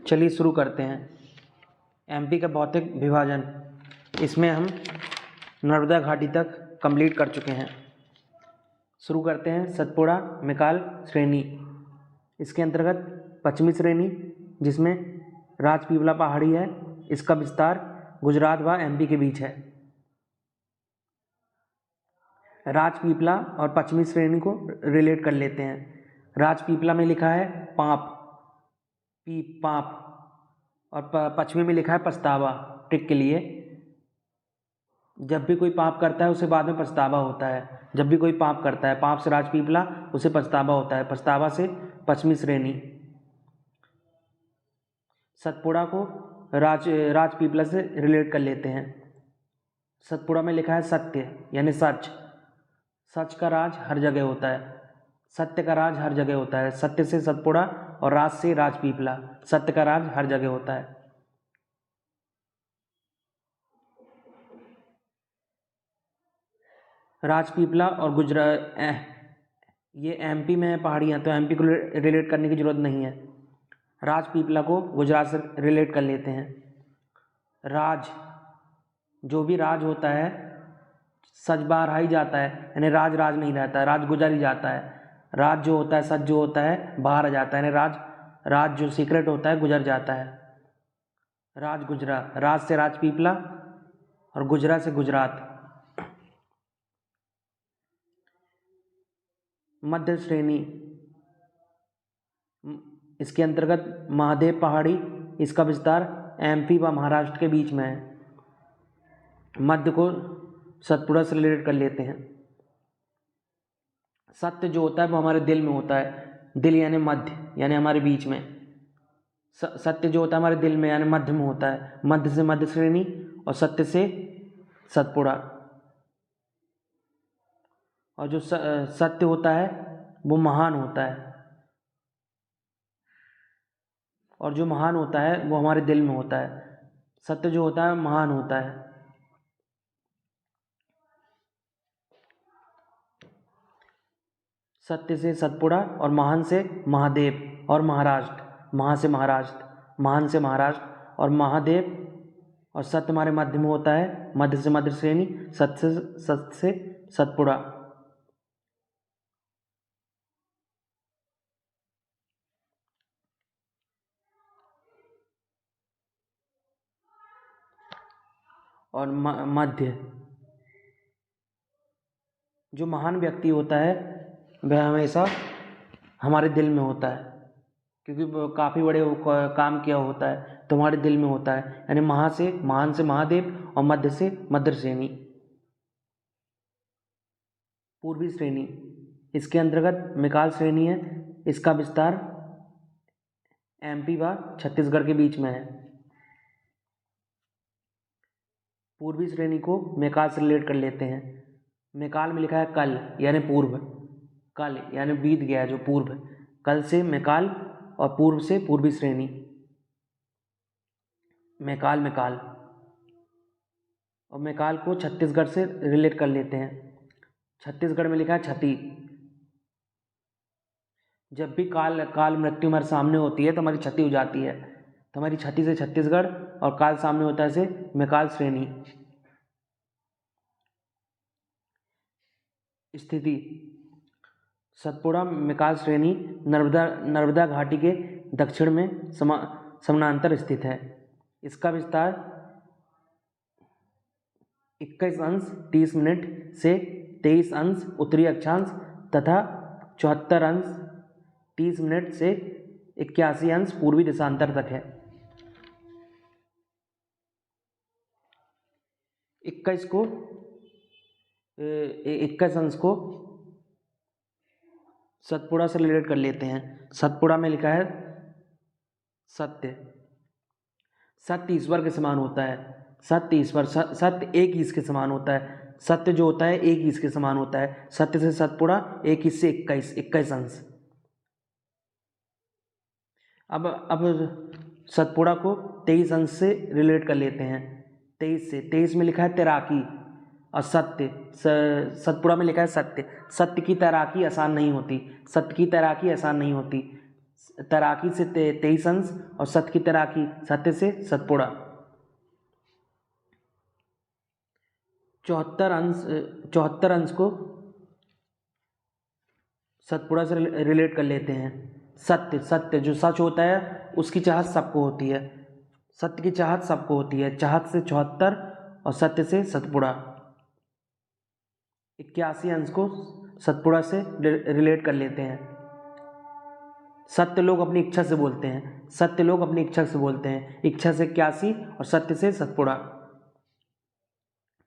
चलिए शुरू करते हैं। एमपी का भौतिक विभाजन, इसमें हम नर्मदा घाटी तक कंप्लीट कर चुके हैं। शुरू करते हैं सतपुड़ा मेकाल श्रेणी। इसके अंतर्गत पश्चिमी श्रेणी जिसमें राजपीपला पहाड़ी है, इसका विस्तार गुजरात व एमपी के बीच है। राजपीपला और पश्चिमी श्रेणी को रिलेट कर लेते हैं। राजपीपला में लिखा है पाँप, पाँप, और पश्चिमी में लिखा है पछतावा, टिक के लिए। जब भी कोई पाप करता है उसे बाद में पछतावा होता है। जब भी कोई पाप करता है, पाप से राजपीपला, उसे पछतावा होता है, पछतावा से पश्चिमी श्रेणी। सतपुड़ा को राजपीपला से रिलेट कर लेते हैं। सतपुड़ा में लिखा है सत्य यानी सच, सच का राज हर जगह होता है, सत्य का राज हर जगह होता है। सत्य से सतपुड़ा और राज से राजपीपला, सत्य का राज हर जगह होता है। राजपीपला और गुजरात, ये एमपी में है पहाड़ियाँ, तो एमपी को रिलेट करने की जरूरत नहीं है। राजपीपला को गुजरात से रिलेट कर लेते हैं। राज, जो भी राज होता है सच बाहर आ ही जाता है, यानी राज राज नहीं रहता है, राज गुजर ही जाता है। राज जो होता है, सच जो होता है बाहर आ जाता है, यानी राज जो सीक्रेट होता है गुजर जाता है। राज गुजरा, राज से राजपीपला और गुजरा से गुजरात। मध्य श्रेणी, इसके अंतर्गत महादेव पहाड़ी, इसका विस्तार एमपी व महाराष्ट्र के बीच में है। मध्य को सतपुड़ा से रिलेट कर लेते हैं। सत्य जो होता है वो हमारे दिल में होता है, दिल यानी मध्य, यानी हमारे बीच में। सत्य जो होता है हमारे दिल में यानी मध्य में होता है। मध्य से मध्य श्रेणी और सत्य से सतपुड़ा। और जो सत्य होता है वो महान होता है, और जो महान होता है वो हमारे दिल में होता है। सत्य जो होता है महान होता है। सत्य से सतपुड़ा और महान से महादेव और महाराष्ट्र, महा से महाराष्ट्र, महान से महाराष्ट्र और महादेव। और सत्य हमारे मध्य में होता है, मध्य से मध्य श्रेणी, सत्य से सतपुड़ा। और मध्य, जो महान व्यक्ति होता है वह हमेशा हमारे दिल में होता है, क्योंकि वो काफ़ी बड़े काम किया होता है तो हमारे दिल में होता है। यानी महान से महादेव और मध्य से मध्य श्रेणी। पूर्वी श्रेणी, इसके अंतर्गत मेकाल श्रेणी है, इसका विस्तार एमपी व छत्तीसगढ़ के बीच में है। पूर्वी श्रेणी को मेकाल से रिलेट कर लेते हैं। मेकाल में लिखा है कल यानी पूर्व, कल यानी बीत गया जो पूर्व, कल से मेकाल और पूर्व से पूर्वी श्रेणी। मेकाल और मेकाल को छत्तीसगढ़ से रिलेट कर लेते हैं। छत्तीसगढ़ में लिखा है छती। जब भी काल मृत्यु हमारे सामने होती है तो हमारी छती हो जाती है, तो हमारी छती से छत्तीसगढ़ और काल सामने होता है से मेकाल श्रेणी। स्थिति, सतपुड़ा मेकाल श्रेणी नर्मदा घाटी के दक्षिण में समानांतर स्थित है। इसका विस्तार 21 अंश 30 मिनट से 23 अंश उत्तरी अक्षांश तथा 74 अंश 30 मिनट से 81 अंश पूर्वी देशांतर तक है। 21 अंश को सतपुड़ा से रिलेट कर लेते हैं। सतपुड़ा में लिखा है सत्य, सत्य ईश्वर के समान होता है। सत्य ईश्वर, सत्य एक ईश के समान होता है। सत्य जो होता है एक ईश के समान होता है। सत्य से सतपुड़ा, 21 से 21 अंश। अब सतपुड़ा को 23 अंश से रिलेट कर लेते हैं। 23 में लिखा है तैराकी और सत्य, सतपुड़ा में लिखा है सत्य। सत्य की तैराकी आसान नहीं होती, सत्य की तैराकी आसान नहीं होती। तैराकी से 23 अंश और सत्य की तैराकी सत्य से सतपुड़ा। 74 अंश को सतपुड़ा से रिलेट कर लेते हैं। सत्य, सत्य जो सच होता है उसकी चाहत सबको होती है, सत्य की चाहत सबको होती है। चाहत से 74 और सत्य से सतपुड़ा। 81 अंश को सतपुड़ा से रिलेट कर लेते हैं। सत्य लोग अपनी इच्छा से बोलते हैं, सत्य लोग अपनी इच्छा से बोलते हैं। इच्छा से 81 और सत्य से सतपुड़ा।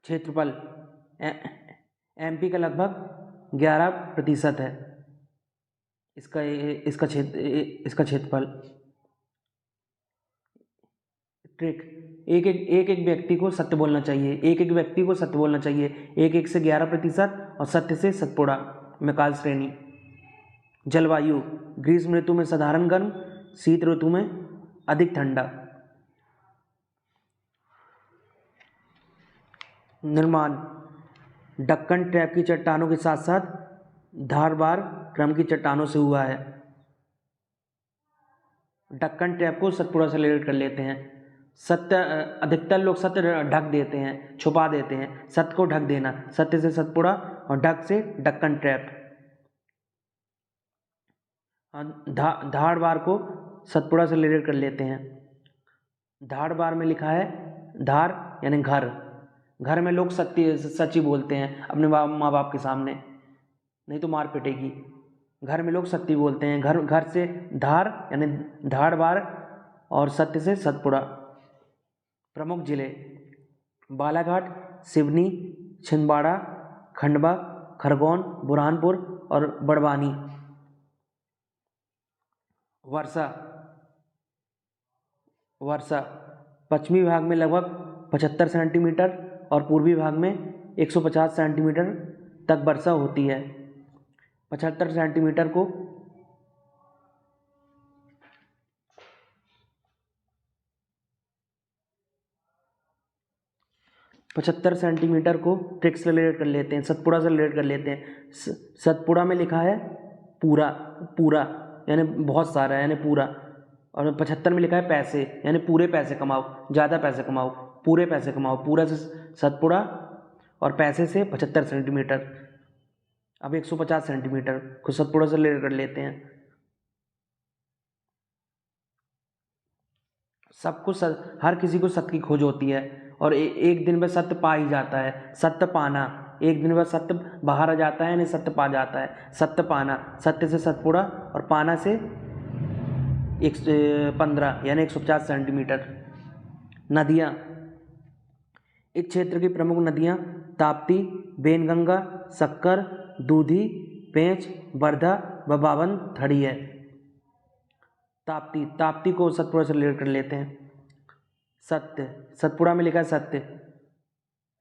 क्षेत्रफल एमपी का लगभग 11% है इसका क्षेत्रफल। ट्रिक, एक व्यक्ति को सत्य बोलना चाहिए, एक व्यक्ति को सत्य बोलना चाहिए। एक से 11% और सत्य से सतपुड़ा में काल श्रेणी। जलवायु, ग्रीष्म ऋतु में साधारण गर्म, शीत ऋतु में अधिक ठंडा। निर्माण, दक्कन ट्रैप की चट्टानों के साथ साथ धारबार क्रम की चट्टानों से हुआ है। दक्कन ट्रैप को सतपुड़ा से रिलेट कर लेते हैं। सत्य, अधिकतर लोग सत्य ढक देते हैं, छुपा देते हैं। सत्य को ढक देना, सत्य से सतपुड़ा और ढक से दक्कन ट्रैप। धारबार को सतपुड़ा से रिलेट कर लेते हैं। धारबार में लिखा है धार यानी घर, घर में लोग सच्ची बोलते हैं अपने माँ बाप के सामने, नहीं तो मार पिटेगी। घर में लोग सत्य बोलते हैं। घर से धार यानी धारबार और सत्य से सतपुड़ा। प्रमुख जिले, बालाघाट, सिवनी, छिंदवाड़ा, खंडवा, खरगोन, बुरहानपुर और बड़वानी। वर्षा, पश्चिमी भाग में लगभग 75 सेंटीमीटर और पूर्वी भाग में 150 सेंटीमीटर तक वर्षा होती है। 75 सेंटीमीटर को 75 सेंटीमीटर को ट्रिक से रिलेट कर लेते हैं, सतपुड़ा से रिलेट कर लेते हैं। सतपुड़ा में लिखा है पूरा, पूरा यानी बहुत सारा यानी पूरा, और 75 में लिखा है पैसे यानी पूरे पैसे कमाओ, ज़्यादा पैसे कमाओ, पूरे पैसे कमाओ। पूरा से सतपुड़ा और पैसे से 75 सेंटीमीटर। अब 150 सेंटीमीटर को सतपुड़ा से रिलेट कर लेते हैं। सबको हर किसी को सत्य की खोज होती है और एक दिन में सत्य पा ही जाता है। सत्य पाना, एक दिन में सत्य बाहर आ जाता है, यानी सत्य पा जाता है। सत्य पाना, सत्य से सतपुड़ा और पाना से 15 यानी 150 सेंटीमीटर। नदियाँ, इस क्षेत्र की प्रमुख नदियाँ ताप्ती, बेनगंगा, शक्कर, दूधी, पेंच, वर्धा व बावन थड़ी है। ताप्ती, ताप्ती को सतपुड़ा से रिलेट कर लेते हैं। सत्य, सतपुड़ा में लिखा है सत्य,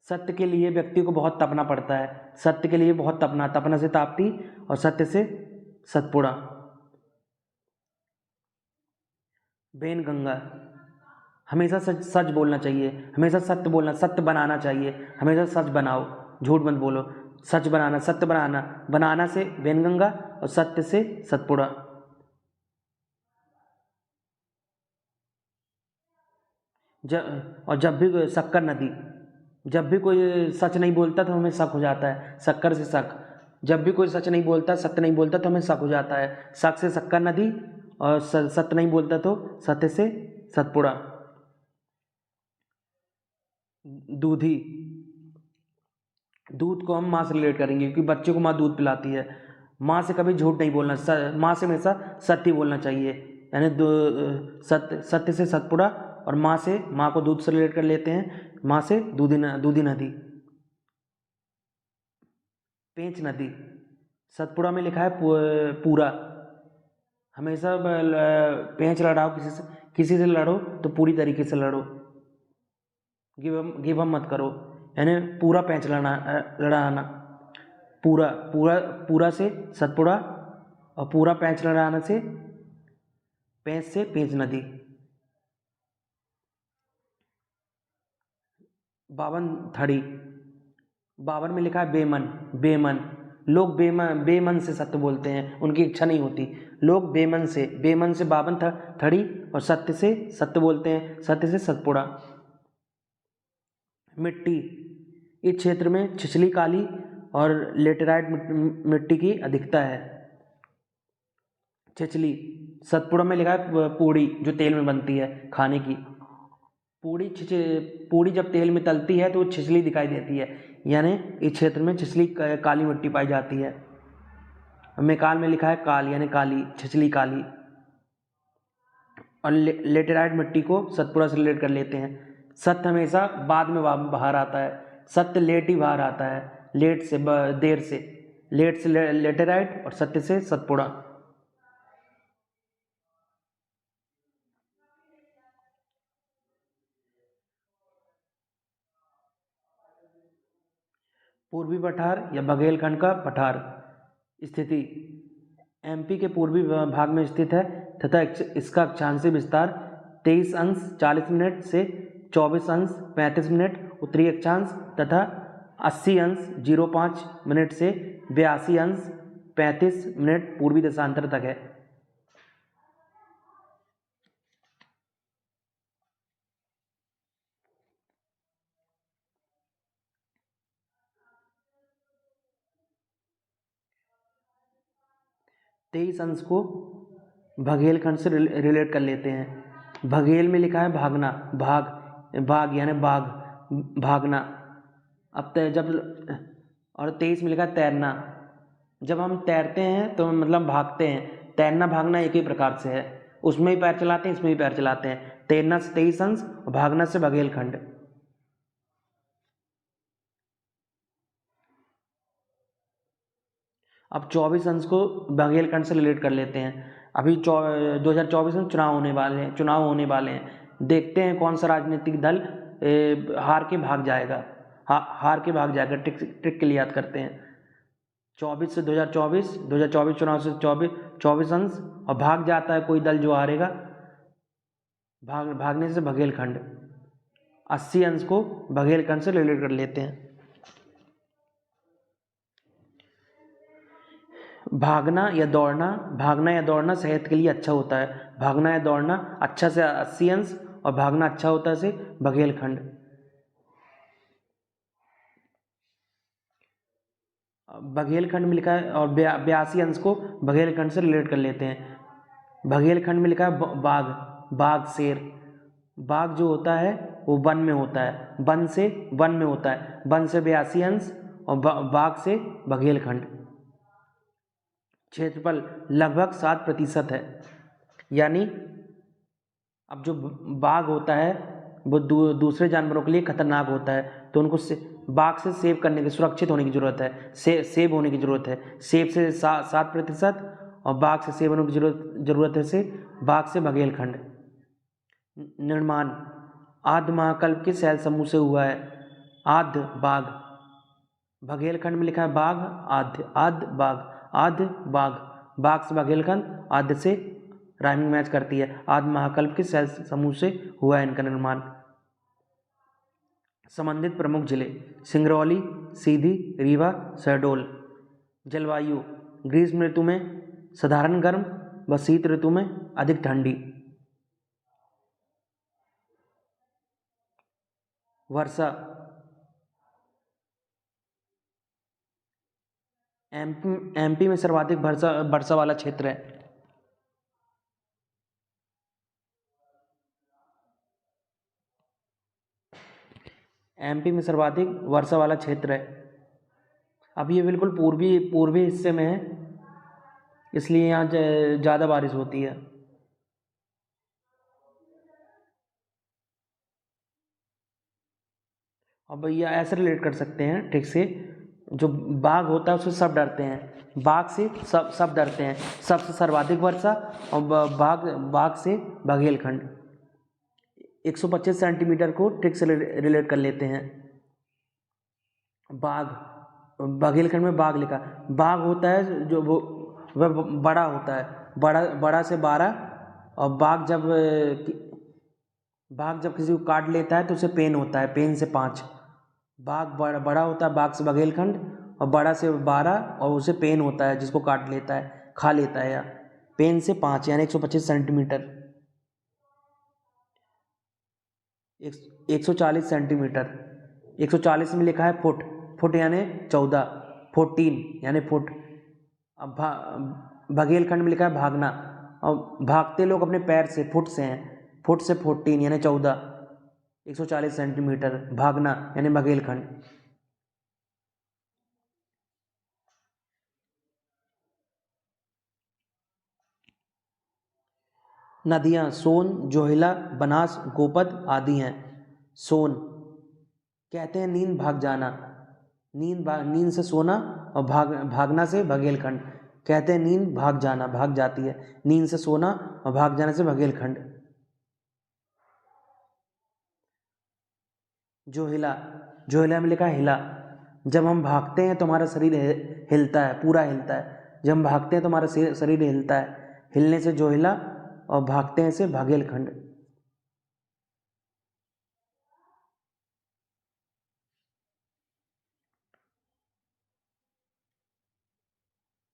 सत्य के लिए व्यक्ति को बहुत तपना पड़ता है। सत्य के लिए बहुत तपना, तपना से ताप्ती और सत्य से सतपुड़ा। बेनगंगा, हमेशा सच बोलना चाहिए, हमेशा सत्य बोलना, सत्य बनाना चाहिए। हमेशा सच बनाओ, झूठ मत बोलो। सच बनाना, सत्य बनाना, बनाना से बेनगंगा और सत्य से सतपुड़ा। जब भी शक्कर नदी, जब भी कोई सच नहीं बोलता तो हमें शक हो जाता है। शक्कर से शक, जब भी कोई सच नहीं बोलता, सत्य नहीं बोलता तो हमें शक हो जाता है। शक से शक्कर नदी और सत्य नहीं बोलता तो सत्य से सतपुड़ा। दूधी, दूध को हम माँ से रिलेट करेंगे क्योंकि बच्चे को माँ दूध पिलाती है। माँ से कभी झूठ नहीं बोलना, माँ से हमेशा सत्य बोलना चाहिए। यानी सत्य से सतपुड़ा और माँ से, माँ को दूध से रिलेट कर लेते हैं। माँ से दूधी नदी। पेंच नदी, सतपुड़ा में लिखा है पूरा। हमेशा पेंच लड़ाओ, किसी से लड़ो तो पूरी तरीके से लड़ो, गिव अप मत करो, यानी पूरा पेंच लड़ाना। पूरा से सतपुड़ा और पूरा पेंच लड़ाने से पेंच नदी। बावन थड़ी, बावन में लिखा है बेमन, बेमन। लोग बेमन से सत्य बोलते हैं, उनकी इच्छा नहीं होती। लोग बेमन से बावन थड़ी और सत्य से सत्य बोलते हैं, सत्य से सतपुड़ा। मिट्टी, इस क्षेत्र में छिछली काली और लेटेराइट मिट्टी की अधिकता है। छिछली, सतपुड़ा में लिखा है पूड़ी जो तेल में बनती है खाने की। पूड़ी जब तेल में तलती है तो वो छिछली दिखाई देती है, यानी इस क्षेत्र में छिछली काली मिट्टी पाई जाती है। मेकाल में लिखा है काल, यानी काली, छिछली काली। और लेटेराइट मिट्टी को सतपुड़ा से रिलेट कर लेते हैं। सत्य हमेशा बाद में बाहर आता है, सत्य लेट ही बाहर आता है, लेट से देर से, लेट से लेटेराइट और सत्य से सतपुड़ा। पूर्वी पठार या बघेलखंड का पठार। स्थिति, एमपी के पूर्वी भाग में स्थित है तथा इसका अक्षांशीय विस्तार 23 अंश 40 मिनट से 24 अंश 35 मिनट उत्तरी अक्षांश तथा 80 अंश 05 मिनट से 82 अंश 35 मिनट पूर्वी देशांतर तक है। तेईस अंश को बघेलखंड से रिलेट कर लेते हैं। बघेल में लिखा है भागना, भाग यानी बाघ, भागना। अब जब और 23 में लिखा है तैरना। जब हम तैरते हैं तो मतलब भागते हैं, तैरना भागना एक ही प्रकार से है, उसमें ही पैर चलाते हैं, इसमें भी पैर चलाते हैं। तैरना से 23 अंश और भागना से बघेलखंड। अब 24 अंश को बघेलखंड से रिलेट कर लेते हैं। अभी 2024 में चुनाव होने वाले हैं। देखते हैं कौन सा राजनीतिक दल हार के भाग जाएगा, हार के भाग जाएगा। ट्रिक के लिए याद करते हैं। 24 से 2024 चुनाव से 24 अंश और भाग जाता है कोई दल जो हारेगा, भागने से बघेलखंड। 80 अंश को बघेलखंड से रिलेट कर लेते हैं। भागना या दौड़ना सेहत के लिए अच्छा होता है। भागना या दौड़ना अच्छा से 80 अंश और भागना अच्छा होता है से बघेलखंड। बघेलखंड में लिखा है और 82 अंश को बघेलखंड से रिलेट कर लेते हैं। बघेलखंड में लिखा है बाघ शेर। बाघ जो होता है वो वन में होता है, वन में होता है, वन से 82 अंश और बाघ से बघेलखंड। क्षेत्रफल लगभग 7% है, यानी अब जो बाघ होता है वो दूसरे जानवरों के लिए खतरनाक होता है, तो उनको बाघ से सेव करने की, सुरक्षित होने की ज़रूरत है, सेव होने की ज़रूरत है। सेव से 7% और बाघ से सेव होने की ज़रूरत है से बाघ से बघेलखंड। निर्माण, आद्य महाकल्प के शैल समूह से हुआ है। आद्य बाघ, बघेलखंड में लिखा है बाघ, आद्य बाघ, बाघ से बघेलखंड, आद्य से राइमिंग मैच करती है। आद्य महाकल्प के शैल समूह से हुआ है इनका निर्माण। संबंधित प्रमुख जिले सिंगरौली, सीधी, रीवा, शहडोल। जलवायु, ग्रीष्म ऋतु में साधारण गर्म व शीत ऋतु में अधिक ठंडी। वर्षा, एमपी में सर्वाधिक वर्षा वाला क्षेत्र है। एमपी में सर्वाधिक वर्षा वाला क्षेत्र है। अब ये बिल्कुल पूर्वी हिस्से में है, इसलिए यहाँ ज़्यादा बारिश होती है। अब भैया ऐसे रिलेट कर सकते हैं ठीक से, जो बाघ होता है उससे सब डरते हैं, बाघ से सब डरते हैं, सबसे सर्वाधिक वर्षा और बाघ से बघेलखंड। 125 सेंटीमीटर को ठीक से रिलेट कर लेते हैं। बाघ, बघेलखंड में बाघ लिखा, बाघ होता है जो वह बड़ा होता है, बड़ा से 12, और बाघ जब किसी को काट लेता है तो उसे पेन होता है, पेन से 5। बाघ बड़ा होता है, बाघ से बघेलखंड, और बड़ा से 12 और उसे पेन होता है जिसको काट लेता है, खा लेता है या पेन से 5 यानी 125 सेंटीमीटर। 140 सेंटीमीटर। 140 में लिखा है फुट, फुट यानी 14, 14 यानी फुट। अब बघेलखंड में लिखा है भागना, और भागते लोग अपने पैर से, फुट से हैं, फुट से 14 यानी 14, 140 सेंटीमीटर। भागना यानी बघेलखंड। नदियाँ सोन, जोहिला, बनास, गोपद आदि हैं। सोन कहते हैं नींद भाग जाना, नींद से सोना, और भागना से बघेलखंड। कहते हैं नींद भाग जाना, भाग जाती है, नींद से सोना और भाग जाने से बघेलखंड। जोहिला, जोहिला में लिखा है हिला। जब हम भागते हैं तो हमारा शरीर हिलता है, पूरा हिलता है। जब हम भागते हैं तो हमारा शरीर हिलता है, हिलने से जोहिला और भागते हैं से बघेलखंड।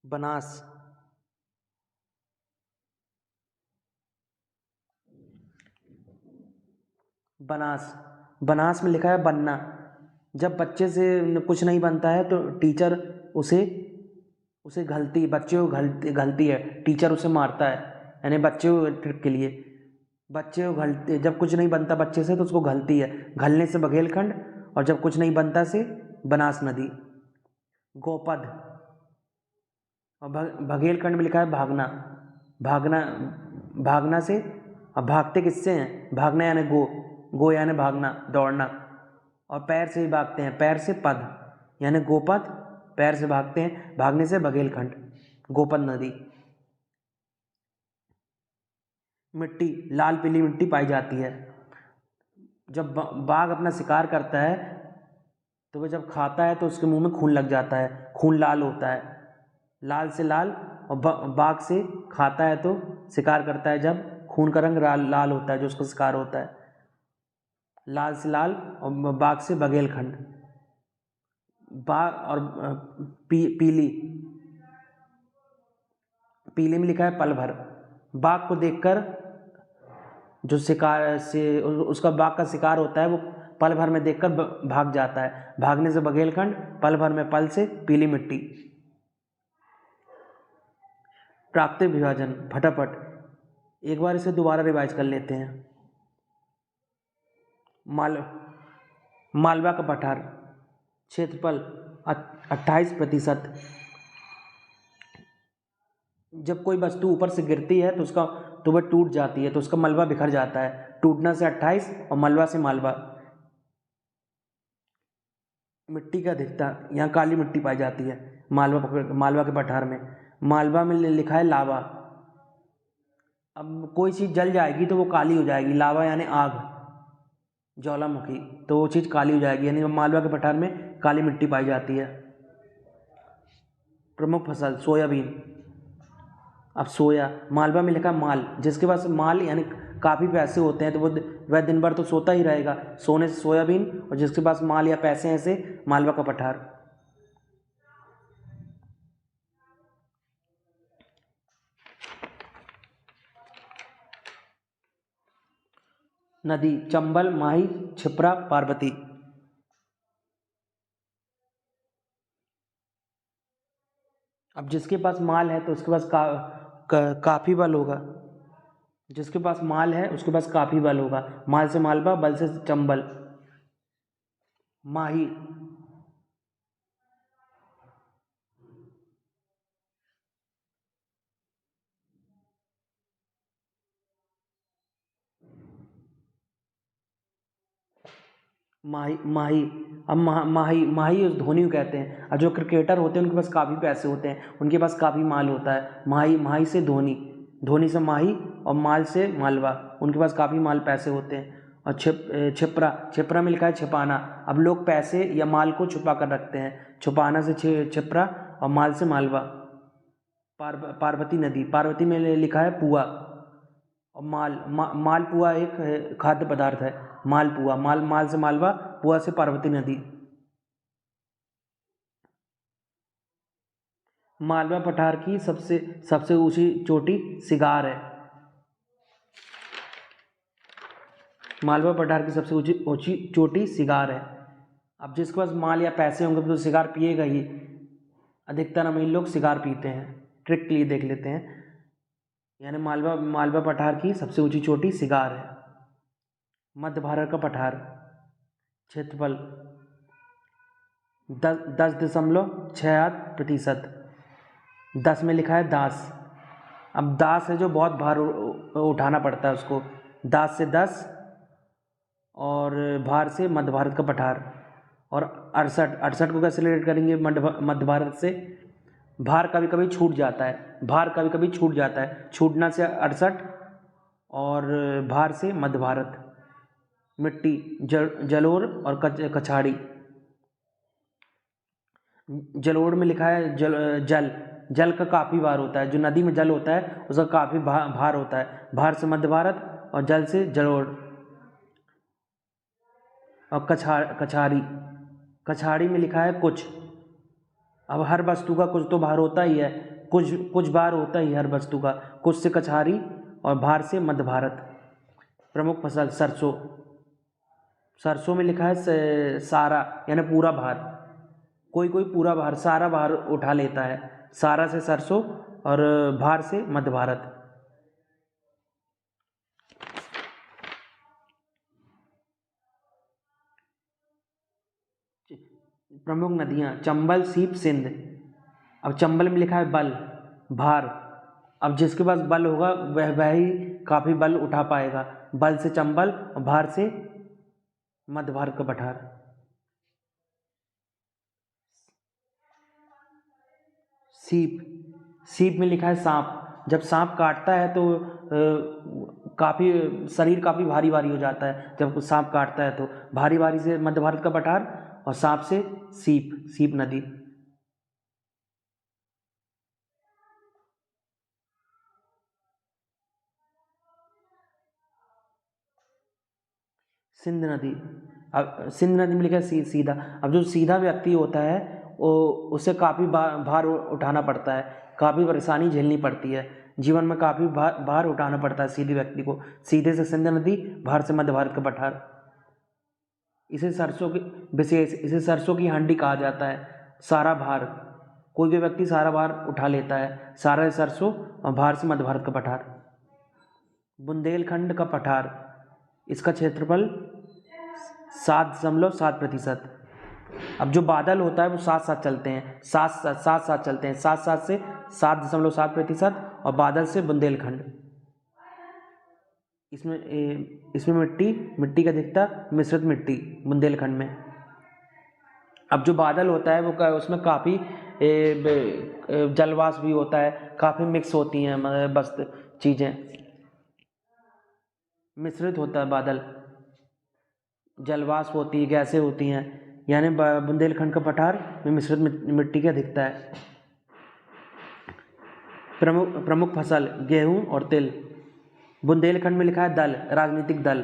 बनास, बनास, बनास में लिखा है बनना। जब बच्चे से कुछ नहीं बनता है तो टीचर उसे उसे घलती, बच्चे को घलती है, टीचर उसे मारता है। यानी बच्चे को ट्रिक के लिए, बच्चे को घलते, जब कुछ नहीं बनता बच्चे से तो उसको घलती है, घलने से बघेलखंड, और जब कुछ नहीं बनता से बनास नदी। गोपद और बघेलखंड में लिखा है भागना, भागना, भागना से, अब भागते किससे हैं, भागना यानी गो यानी भागना, दौड़ना, और पैर से ही भागते हैं, पैर से पद यानी गोपद, पैर से भागते हैं, भागने से बघेलखंड, गोपद नदी। मिट्टी, लाल पीली मिट्टी पाई जाती है। जब बाघ अपना शिकार करता है तो वह जब खाता है तो उसके मुंह में खून लग जाता है, खून लाल होता है, लाल से लाल, और बाघ से खाता है तो शिकार करता है जब खून का रंग लाल होता है, जो उसका शिकार होता है, लाल से लाल, और बाघ से बघेलखंड। बाघ और पीली, पीले में लिखा है पल भर। बाघ को देखकर जो शिकार से उसका बाघ का शिकार होता है वो पल भर में देखकर भाग जाता है, भागने से बघेलखंड, पल भर में पल से पीली मिट्टी। प्राकृतिक विभाजन, फटाफट एक बार इसे दोबारा रिवाइज कर लेते हैं। मालवा का पठार, क्षेत्रफल 28%। जब कोई वस्तु ऊपर से गिरती है तो वह टूट जाती है, तो उसका मलबा बिखर जाता है, टूटना से 28 और मलबा से मालवा। मिट्टी का अधिकता, यहाँ काली मिट्टी पाई जाती है मालवा के पठार में। मालवा में लिखा है लावा। अब कोई चीज़ जल जाएगी तो वो काली हो जाएगी, लावा यानी आग, ज्वालामुखी, तो वो चीज़ काली हो जाएगी, यानी मालवा के पठार में काली मिट्टी पाई जाती है। प्रमुख फसल सोयाबीन। अब सोया, मालवा में लिखा माल, जिसके पास माल यानी काफ़ी पैसे होते हैं तो वह दिन भर तो सोता ही रहेगा, सोने से सोयाबीन, और जिसके पास माल या पैसे हैं से मालवा का पठार। नदी, चंबल, माही, छिप्रा, पार्वती। अब जिसके पास माल है तो उसके पास काफ़ी बल होगा, जिसके पास माल है उसके पास काफ़ी बल होगा, माल से मालवा, बल से चंबल। माही, माही, माही, अब माही उस धोनी को कहते हैं, और जो क्रिकेटर होते हैं उनके पास काफ़ी पैसे होते हैं, उनके पास काफ़ी माल होता है। माही से धोनी, धोनी से माही, और माल से मालवा, उनके पास काफ़ी माल पैसे होते हैं। और छिपरा में लिखा है छिपाना। अब लोग पैसे या माल को छुपा कर रखते हैं, छुपाना से छिपरा, और माल से मालवा। पार्वती नदी, पार्वती में लिखा है पुआ, और मालपुआ एक खाद्य पदार्थ है, मालपुआ, माल से मालवा, पुआ से पार्वती नदी। मालवा पठार की सबसे सबसे ऊंची चोटी सिगार है। मालवा पठार की सबसे ऊंची ऊंची चोटी सिगार है। अब जिसके पास माल या पैसे होंगे तो सिगार पिएगा ही। अधिकतर अमीर लोग सिगार पीते हैं। ट्रिक के लिए देख लेते हैं। यानी मालवा पठार की सबसे ऊंची चोटी सिगार है। मध्य भारत का पठार क्षेत्रफल 10.68%। 10 में लिखा है दास। अब दास है जो बहुत भार उठाना पड़ता है उसको, दास से 10 और भार से मध्य भारत का पठार। और 68 को कैसे रिलेट करेंगे मध्य भारत से? भार कभी कभी छूट जाता है, भार कभी कभी छूट जाता है, छूटना से 68 और भार से मध्य भारत। मिट्टी जलोढ़ और कछाड़ी। जलोढ़ में लिखा है जल का काफ़ी भार होता है। जो नदी में जल होता है उसका काफ़ी भार होता है। भार से मध्य भारत और जल से जलोढ़। और कछाड़ी में लिखा है कुछ। अब हर वस्तु का कुछ तो भार होता ही है, कुछ भार होता ही हर वस्तु का। कुछ से कछाड़ी और भार से मध्य भारत। प्रमुख फसल सरसों। सरसों में लिखा है सारा, यानी पूरा भार। कोई पूरा भार, सारा भार उठा लेता है। सारा से सरसों और भार से मध्य भारत। प्रमुख नदियाँ चंबल, सीप, सिंध। अब चंबल में लिखा है बल, भार। अब जिसके पास बल होगा वह ही काफ़ी बल उठा पाएगा। बल से चंबल और भार से मध्य भारत का पठार। सीप में लिखा है सांप। जब सांप काटता है तो काफ़ी शरीर काफ़ी भारी भारी हो जाता है। जब सांप काटता है तो भारी भारी से मध्य भारत का पठार और सांप से सीप नदी। सिंध नदी। अब सिंध नदी में लिखा है सीधा। अब जो सीधा व्यक्ति होता है वो उसे काफ़ी भार उठाना पड़ता है, काफ़ी परेशानी झेलनी पड़ती है। जीवन में काफ़ी भार उठाना पड़ता है सीधे व्यक्ति को। सीधे से सिंध नदी, भार से मध्य भारत का पठार। इसे सरसों की हांडी कहा जाता है। सारा भार, कोई भी व्यक्ति सारा भार उठा लेता है। सारा सरसों और भार से मध्य भारत का पठार। बुंदेलखंड का पठार, इसका क्षेत्रफल 7.7%। अब जो बादल होता है वो साथ साथ चलते हैं, साथ चलते हैं, साथ से 7.7% और बादल से बुंदेलखंड। इसमें मिट्टी का दिखता मिश्रित मिट्टी बुंदेलखंड में। अब जो बादल होता है वो उसमें काफ़ी जलवाष्प भी होता है, काफ़ी मिक्स होती हैं बस चीज़ें, मिश्रित होता है बादल, जलवाष्प होती है, गैसें होती हैं। यानी बुंदेलखंड का पठार में मिश्रित मिट्टी का दिखता है। प्रमुख फसल गेहूं और तिल। बुंदेलखंड में लिखा है दल, राजनीतिक दल।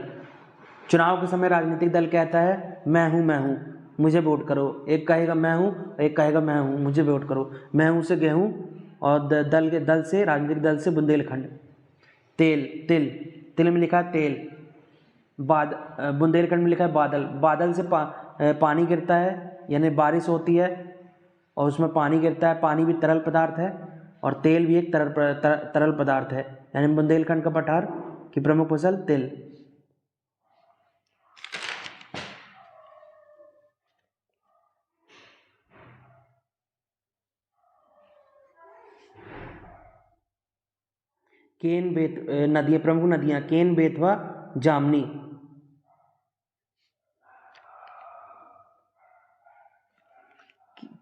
चुनाव के समय राजनीतिक दल कहता है मैं हूँ, मुझे वोट करो। एक कहेगा मैं हूँ, एक कहेगा मैं हूँ, मुझे वोट करो। मैं हूँ से गेहूँ और दल से राजनीतिक दल से बुंदेलखंड। तिल में लिखा है तेल। बुंदेलखंड में लिखा है बादल। बादल से पानी गिरता है, यानी बारिश होती है और उसमें पानी गिरता है। पानी भी तरल पदार्थ है और तेल भी एक तरल पदार्थ है। यानी बुंदेलखंड का पठार की प्रमुख फसल तिल। नदियाँ, प्रमुख नदियाँ केन, बेतवा, जामनी।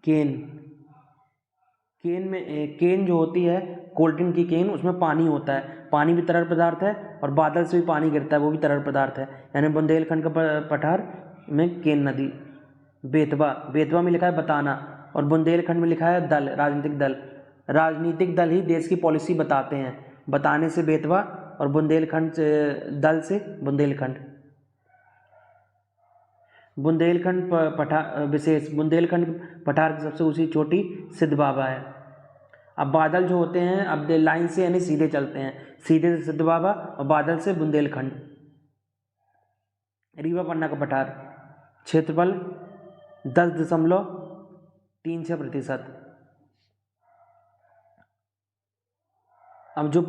केन जो होती है कोल्ड ड्रिंक की केन, उसमें पानी होता है। पानी भी तरल पदार्थ है और बादल से भी पानी गिरता है, वो भी तरल पदार्थ है। यानी बुंदेलखंड का पठार में केन नदी। बेतवा में लिखा है बताना और बुंदेलखंड में लिखा है दल, राजनीतिक दल। राजनीतिक दल ही देश की पॉलिसी बताते हैं। बताने से बेतवा और बुंदेलखंड दल से बुंदेलखंड। बुंदेलखंड विशेष। बुंदेलखंड पठार की सबसे ऊंची चोटी सिद्ध बाबा है। अब बादल जो होते हैं अब लाइन से यानी सीधे चलते हैं, सीधे से सिद्ध बाबा और बादल से बुंदेलखंड। रीवा पन्ना का पठार, क्षेत्रफल 10.36%। अब जब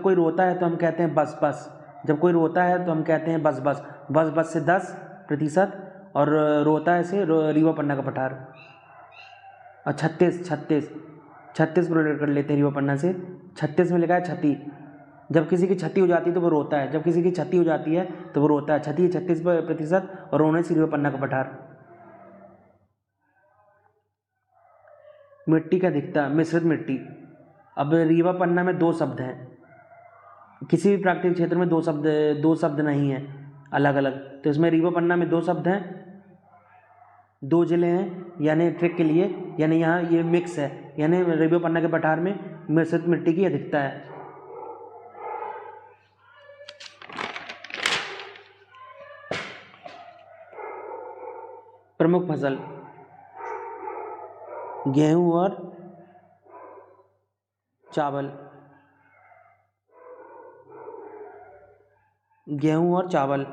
कोई रोता है तो हम कहते हैं बस बस, जब कोई रोता है तो हम कहते हैं बस बस। बस बस से 10% और रोता है से रीवा पन्ना का पठार। और 36 को रिलेट कर लेते हैं रीवा पन्ना से। 36 में लिखा है छती, जब किसी की क्षति हो जाती है तो वो रोता है, जब किसी की क्षति हो जाती है तो वो रोता है। क्षति 36% और रोने से रीवा पन्ना का पठार। मिट्टी का दिखता, मिश्रित मिट्टी। अब रीवा पन्ना में 2 शब्द हैं, किसी भी प्राकृतिक क्षेत्र में 2 शब्द नहीं हैं अलग अलग, तो इसमें रीवा पन्ना में 2 शब्द हैं, 2 जिले हैं, यानी ट्रिक के लिए, यानी यहाँ ये मिक्स है, यानी रीवा पन्ना के पठार में मिश्रित मिट्टी की अधिकता है। प्रमुख फसल गेहूं और चावल, गेहूं और चावल।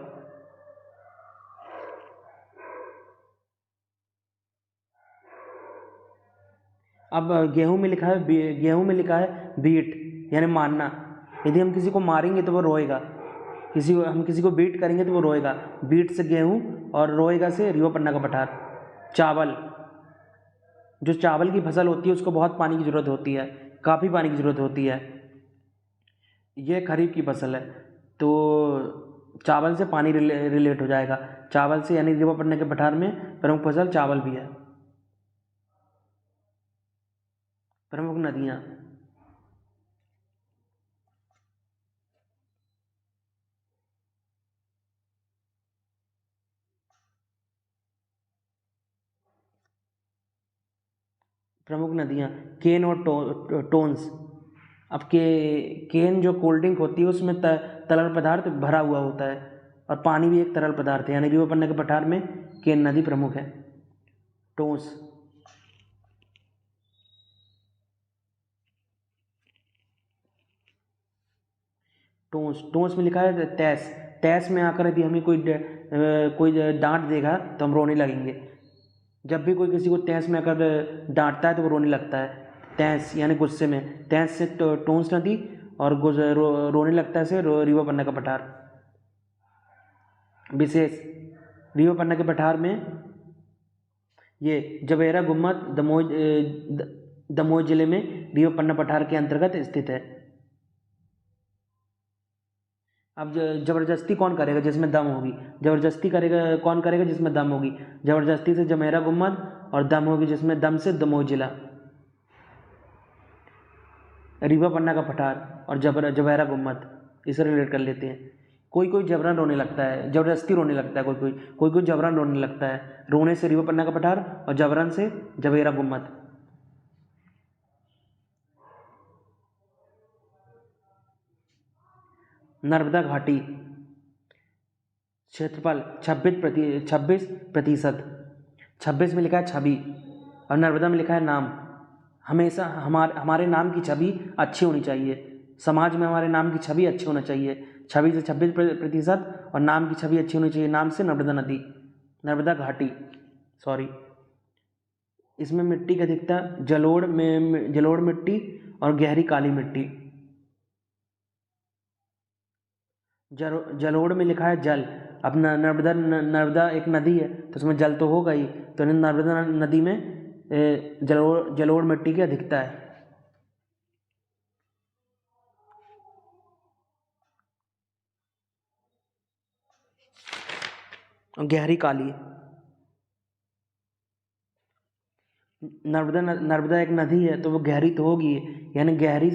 अब गेहूं में लिखा है बीट, यानी मारना। यदि हम किसी को मारेंगे तो वो रोएगा, हम किसी को बीट करेंगे तो वो रोएगा। बीट से गेहूं और रोएगा से रीवा पन्ना का पठार। चावल, जो चावल की फसल होती है उसको बहुत पानी की ज़रूरत होती है, काफ़ी पानी की ज़रूरत होती है। ये खरीफ की फसल है, तो चावल से पानी रिलेट हो जाएगा। चावल से यानी रीवा पन्ना के पठार में प्रमुख फसल चावल भी है। प्रमुख नदियाँ, केन और टोन्स। अब केन जो कोल्ड ड्रिंक होती है उसमें तरल पदार्थ भरा हुआ होता है, और पानी भी एक तरल पदार्थ है, यानी रीवा पन्ना के पठार में केन नदी प्रमुख है। टोंस, टोंस में लिखा है तैस। तैस में आकर यदि हमें कोई डांट देगा तो हम रोने लगेंगे। जब भी कोई किसी को तैस में आकर डांटता है तो वो रोने लगता है। तैस यानी गुस्से में, तैस से टोंस नदी और रोने लगता है से रीवा पन्ना का पठार। विशेष, रीवा पन्ना के पठार में ये जवेरा गुम्मत दमोह जिले में रीवा पन्ना पठार के अंतर्गत स्थित है। अब जबरदस्ती कौन करेगा जिसमें दम होगी, जबरदस्ती कौन करेगा जिसमें दम होगी। जबरदस्ती से जमेरा गुम्मद और दम होगी जिसमें दम से दमोह जिला। रीवा पन्ना का पठार और जबेरा गुम्मद, इसे रिलेट कर लेते हैं। कोई जबरन रोने लगता है, जबरदस्ती रोने लगता है, कोई जबरन रोने लगता है। रोने से रीवा पन्ना का पठार और जबरन से जबेरा गुम्मद। नर्मदा घाटी, क्षेत्रफल 26%। 26 में लिखा है छवि और नर्मदा में लिखा है नाम। हमेशा हमारे नाम की छवि अच्छी होनी चाहिए, समाज में हमारे नाम की छवि अच्छी होना चाहिए। छवि से 26% और नाम की छवि अच्छी होनी चाहिए। नाम से नर्मदा घाटी, सॉरी। इसमें मिट्टी की अधिकता जलोढ़ मिट्टी और गहरी काली मिट्टी। जलोढ़ में लिखा है जल। अब नर्मदा एक नदी है तो उसमें जल तो होगा ही, तो नर्मदा नदी में जलोढ़ मिट्टी की अधिकता है। गहरी काली, नर्मदा एक नदी है तो वो गहरी तो होगी, यानी गहरी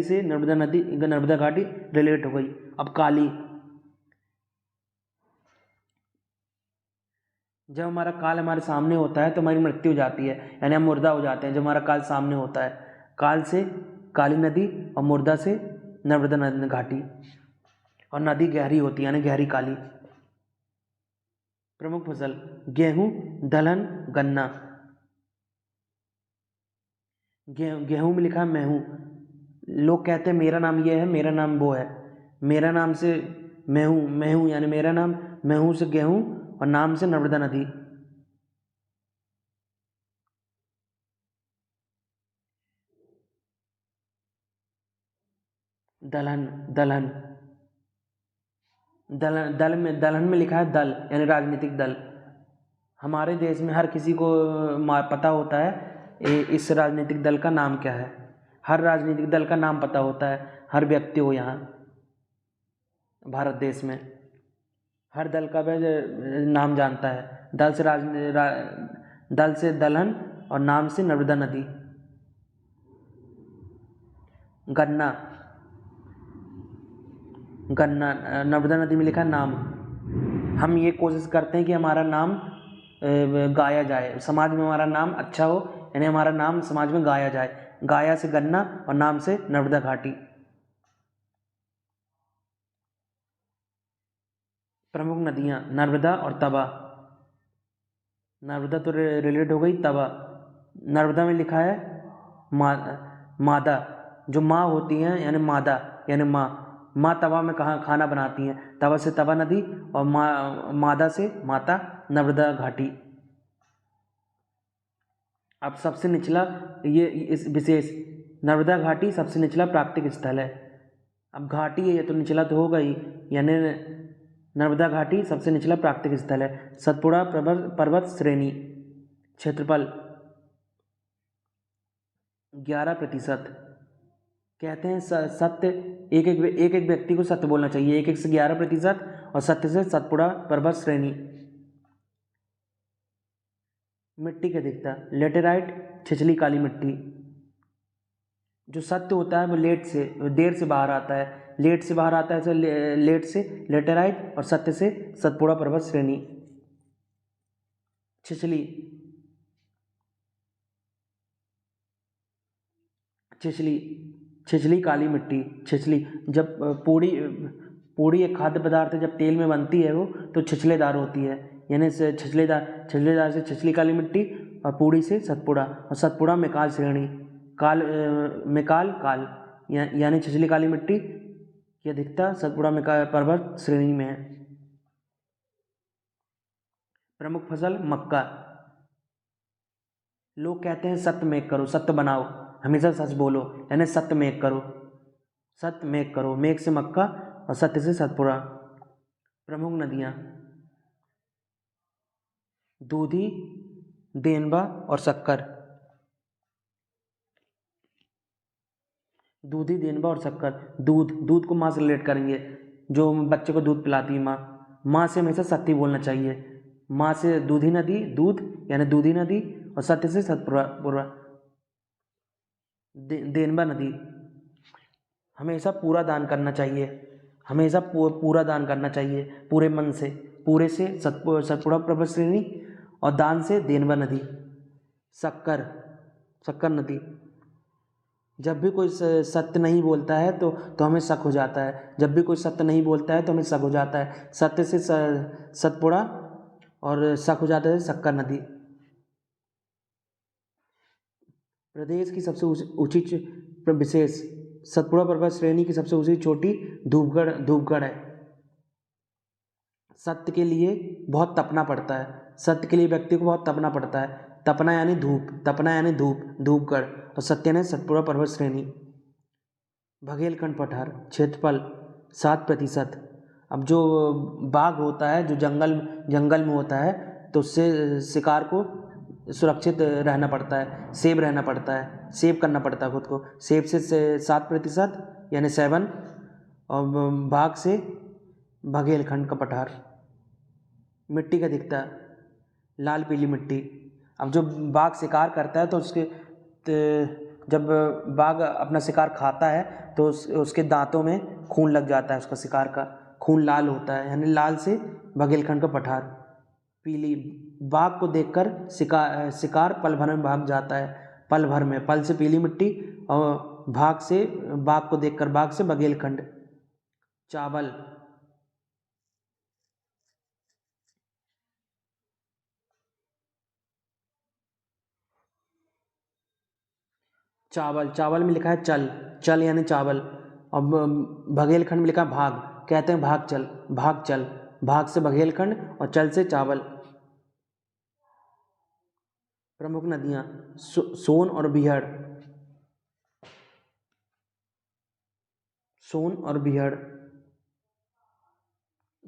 से नर्मदा घाटी रिलेट हो गई। अब काली, जब हमारा काल हमारे सामने होता है तो हमारी मृत्यु हो जाती है, यानी हम मुर्दा हो जाते हैं जब हमारा काल सामने होता है। काल से काली नदी और मुर्दा से नर्मदा घाटी, और नदी गहरी होती है यानी गहरी काली। प्रमुख फसल गेहूं, दलहन, गन्ना। गेहूँ में लिखा है मैं हूँ। लोग कहते हैं मेरा नाम ये है, मेरा नाम वो है। मेरा नाम से मैं हूँ यानी मेरा नाम, मैं हूँ से गेहूँ और नाम से नर्मदा नदी। दलहन दलहन दलहन में लिखा है दल यानी राजनीतिक दल। हमारे देश में हर किसी को पता होता है इस राजनीतिक दल का नाम क्या है। हर राजनीतिक दल का नाम पता होता है हर व्यक्ति को यहाँ भारत देश में। हर दल का वह नाम जानता है। दल से दलहन और नाम से नर्मदा नदी। गन्ना गन्ना नर्मदा नदी में लिखा नाम। हम ये कोशिश करते हैं कि हमारा नाम गाया जाए, समाज में हमारा नाम अच्छा हो, यानी हमारा नाम समाज में गाया जाए। गाया से गन्ना और नाम से नर्मदा घाटी। प्रमुख नदियाँ नर्मदा और तवा। नर्मदा तो रिलेट हो गई, तवा। नर्मदा में लिखा है मा मादा, जो माँ होती हैं यानी मादा यानी माँ। माँ तवा में कहाँ खाना बनाती हैं। तवा से तवा नदी और मादा से माता नर्मदा घाटी। अब सबसे निचला ये इस विशेष नर्मदा घाटी सबसे निचला प्राकृतिक स्थल है। अब घाटी है ये तो निचला तो होगा ही, यानी नर्मदा घाटी सबसे निचला प्राकृतिक स्थल है। सतपुड़ा पर्वत श्रेणी। क्षेत्रफल 11%। कहते हैं सत्य एक एक व्यक्ति को सत्य बोलना चाहिए। 1 से 11% और सत्य से सतपुड़ा पर्वत श्रेणी। मिट्टी की अधिकता लेटेराइट छिछली काली मिट्टी। जो सत्य होता है वो देर से बाहर आता है। लेट से बाहर आता है तो लेट से लेटेराइट और सत्य से सतपुड़ा पर्वत श्रेणी। छिछली छिछली छिछली काली मिट्टी। छिछली जब पूड़ी एक खाद्य पदार्थ है, जब तेल में बनती है वो तो छिछलेदार होती है, यानी से छिछलेदार से छिछली काली मिट्टी। और पूड़ी से सतपुड़ा और सतपुड़ा मेकाल श्रेणी। मेकाल काल यानी छिछली काली मिट्टी की अधिकता सतपुड़ा मेकाल पर्वत श्रेणी में है। प्रमुख फसल मक्का। लोग कहते हैं सत्य मेक करो, सत्य बनाओ, हमेशा सच बोलो, यानी सत्य मेक करो। सत्य मेक करो, मेक से मक्का और सत्य से सतपुड़ा। प्रमुख नदियाँ दूधी, देनवा और शक्कर। दूधी, देनवा और शक्कर। दूध को माँ से रिलेट करेंगे, जो बच्चे को दूध पिलाती है माँ। माँ से हमेशा सत्य बोलना चाहिए। माँ से दूधी नदी, दूध यानी दूधी नदी और सत्य से सतपुड़ा। देनवा नदी। हमेशा पूरा दान करना चाहिए। हमेशा पूरा दान करना चाहिए पूरे मन से। पूरे से सतपुड़ा पर्वत श्रेणी और दान से देनवा नदी। शक्कर शक्कर नदी। जब भी कोई सत्य नहीं बोलता है तो हमें शक हो जाता है। जब भी कोई सत्य नहीं बोलता है तो हमें शक हो जाता है। सत्य से सतपुड़ा और शक हो जाता है शक्कर नदी। प्रदेश की सबसे ऊंची विशेष सतपुड़ा पर्वत श्रेणी की सबसे ऊंची चोटी धूपगढ़ है। सत्य के लिए बहुत तपना पड़ता है। सत्य के लिए व्यक्ति को बहुत तपना पड़ता है। तपना यानी धूप, धूपगढ़ और सत्य ने सतपुड़ा पर्वत श्रेणी। बघेलखंड पठार। क्षेत्रफल 7%। अब जो बाघ होता है जो जंगल में होता है तो उससे शिकार को सुरक्षित रहना पड़ता है, सेव रहना पड़ता है, सेव करना पड़ता है खुद को। सेव से 7% यानी 7 और बाघ से बघेलखंड का पठार। मिट्टी का दिखता लाल पीली मिट्टी। अब जो बाघ शिकार करता है तो जब बाघ अपना शिकार खाता है तो उसके दांतों में खून लग जाता है। उसका शिकार का खून लाल होता है, यानी लाल से बघेलखंड का पठार। पीली बाघ को देखकर शिकार पल भर में भाग जाता है। पल भर में, पल से पीली मिट्टी और बाघ को देखकर बाघ से बघेलखंड। चावल चावल, चावल में लिखा है चल, चल यानी चावल। और बघेलखंड में लिखा है भाग, कहते हैं भाग चल, भाग चल, भाग से बघेलखंड और चल से चावल। प्रमुख नदियाँ सोन और बिहड़, सोन और बिहड़।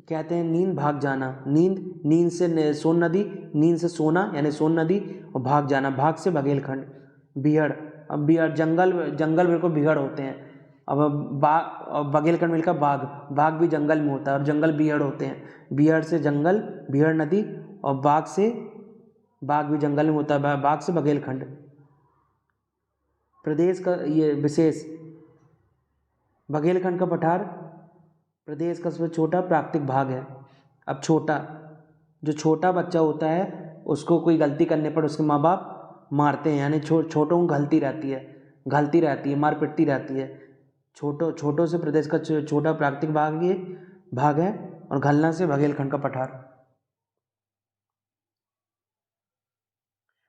कहते हैं नींद भाग जाना, नींद, नींद से सोन नदी, नींद से सोना यानी सोन नदी, और भाग जाना, भाग से बघेलखंड। बिहड़, अब बिहड़ जंगल, जंगल मेरे को बिहड़ होते हैं। अब बघेलखंड मिलकर बाघ, बाघ भी जंगल में होता है और जंगल बिहड़ होते हैं। बिहड़ से जंगल, बिहड़ नदी, और बाघ से, बाघ भी जंगल में होता है, बाघ से बघेलखंड। प्रदेश का ये विशेष, बघेलखंड का पठार प्रदेश का सबसे छोटा प्राकृतिक भाग है। अब छोटा, जो छोटा बच्चा होता है उसको कोई गलती करने पर उसके माँ बाप मारते हैं, यानी छोटों को घलती रहती है, घलती रहती है, मार पिटती रहती है। छोटों से प्रदेश का छोटा प्राकृतिक भाग ये भाग है, और घलना से बघेलखंड का पठार।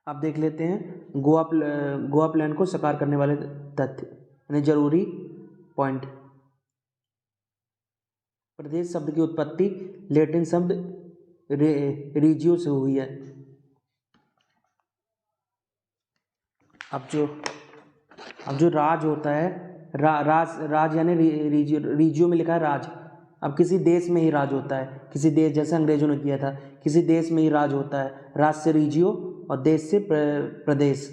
अब देख लेते हैं गोवा प्लान को साकार करने वाले तथ्य यानी जरूरी पॉइंट। प्रदेश शब्द की उत्पत्ति लैटिन शब्द रीजियो से हुई है। अब जो राज होता है, राज यानी रीजियो में लिखा है राज। अब किसी देश में ही राज होता है, किसी देश, जैसे अंग्रेजों ने किया था, किसी देश में ही राज होता है। राज से रीजियो और देश से प्रदेश।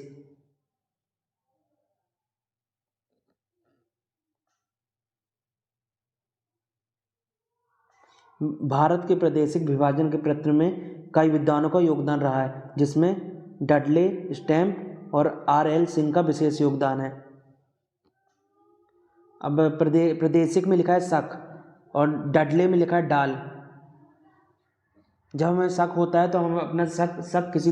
भारत के प्रादेशिक विभाजन के प्रयत्न में कई विद्वानों का योगदान रहा है, जिसमें डडले, स्टैम्प और R.L. सिंह का विशेष योगदान है। अब प्रादेशिक में लिखा है शक और डडले में लिखा है डाल। जब हमें शक होता है तो हम अपना शक किसी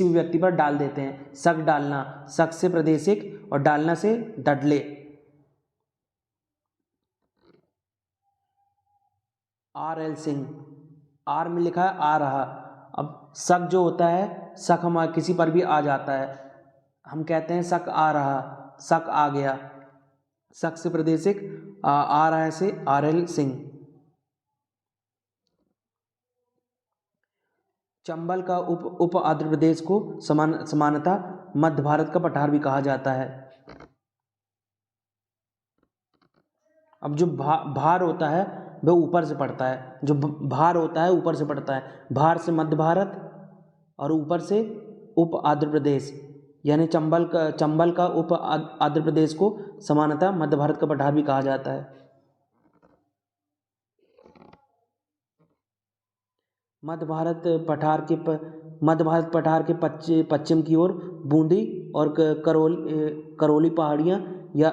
भी व्यक्ति पर डाल देते हैं। शक डालना, शक से प्रादेशिक और डालना से डडले। R.L. सिंह, आर में लिखा है आ रहा। अब शक जो होता है, शक हम किसी पर भी आ जाता है, हम कहते हैं शक आ रहा, शक आ गया। शक से प्रादेशिक, आ रहा है से R.L. सिंह। चंबल का उप आंध्र प्रदेश को समानतः मध्य भारत का पठार भी कहा जाता है। अब जो भार होता है वह ऊपर से पड़ता है, जो भार होता है ऊपर से पड़ता है। भार से मध्य भारत और ऊपर से उप आंध्र प्रदेश, यानी चंबल का उप आंध्र प्रदेश को समानतः मध्य भारत का पठार भी कहा जाता है। मध्य भारत पठार के पश्चिम की ओर बूंदी और करौली पहाड़ियाँ या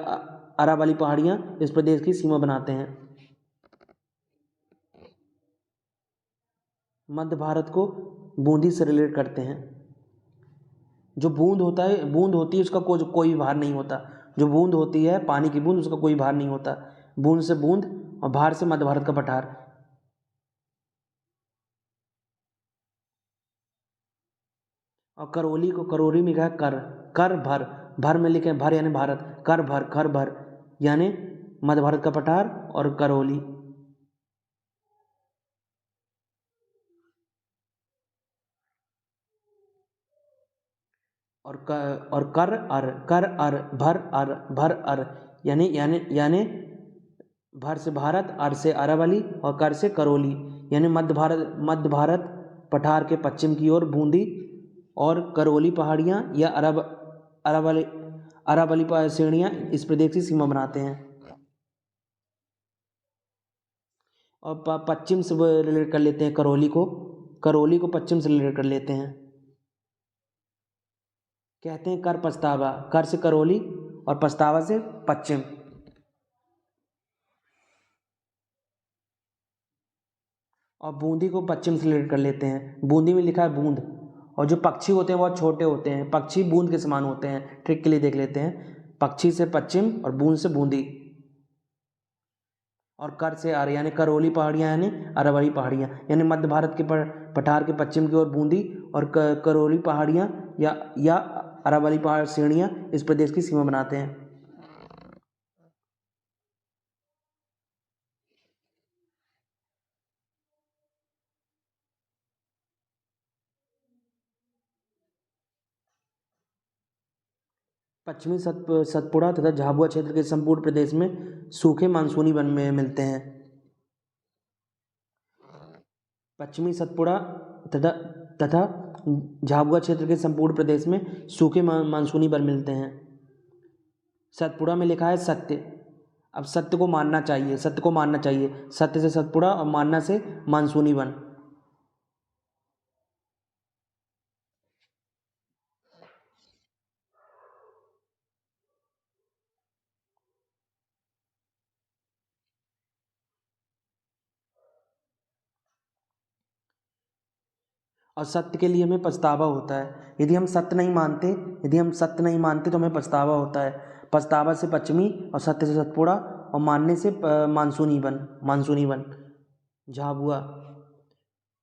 अरावली पहाड़ियाँ इस प्रदेश की सीमा बनाते हैं। मध्य भारत को बूंदी से रिलेट करते हैं। जो बूंद होती है उसका कोई भार नहीं होता। जो बूंद होती है, पानी की बूंद, उसका कोई भार नहीं होता। बूंद से बूंद और भार से मध्य भारत का पठार। और करौली में लिखा है कर भर, भर में लिखे भर यानी भारत, कर भर यानी मध्य भारत का पठार और करौली। और कर अर भर अर यानी भर से भारत, अर से अरावली और कर से करौली, यानी मध्य भारत पठार के पश्चिम की ओर बूंदी और करौली पहाड़ियाँ या अरावली श्रेणियाँ इस प्रदेश की सीमा बनाते हैं। और पश्चिम से रिलेट कर लेते हैं करौली को पश्चिम से रिलेट कर लेते हैं। कहते हैं कर पछतावा, कर से करौली और पछतावा से पश्चिम। और बूंदी को पश्चिम से रिलेट कर लेते हैं। बूंदी में लिखा है बूंद। और जो पक्षी होते हैं बहुत छोटे होते हैं, पक्षी बूंद के समान होते हैं। ट्रिक के लिए देख लेते हैं, पक्षी से पश्चिम और बूंद से बूंदी। और कर से आर यानी करौली पहाड़ियाँ यानी अरावली पहाड़ियाँ, यानी मध्य भारत के पठार के पश्चिम की ओर बूंदी और करौली पहाड़ियाँ या अरावली पहाड़ श्रेणियाँ इस प्रदेश की सीमा बनाते हैं। पश्चिमी सतपुड़ा तथा झाबुआ क्षेत्र के संपूर्ण प्रदेश में सूखे मानसूनी वन में मिलते हैं। पश्चिमी सतपुड़ा तथा तथा झाबुआ क्षेत्र के संपूर्ण प्रदेश में सूखे मानसूनी वन मिलते हैं। सतपुड़ा में लिखा है सत्य। अब सत्य को मानना चाहिए, सत्य को मानना चाहिए। सत्य से सतपुड़ा और मानना से मानसूनी वन। और सत्य के लिए हमें पछतावा होता है। यदि हम सत्य नहीं मानते, यदि हम सत्य नहीं मानते तो हमें पछतावा होता है। पछतावा से पश्चिमी और सत्य से सतपुड़ा और मानने से मानसूनी वन, मानसूनी वन। झाबुआ,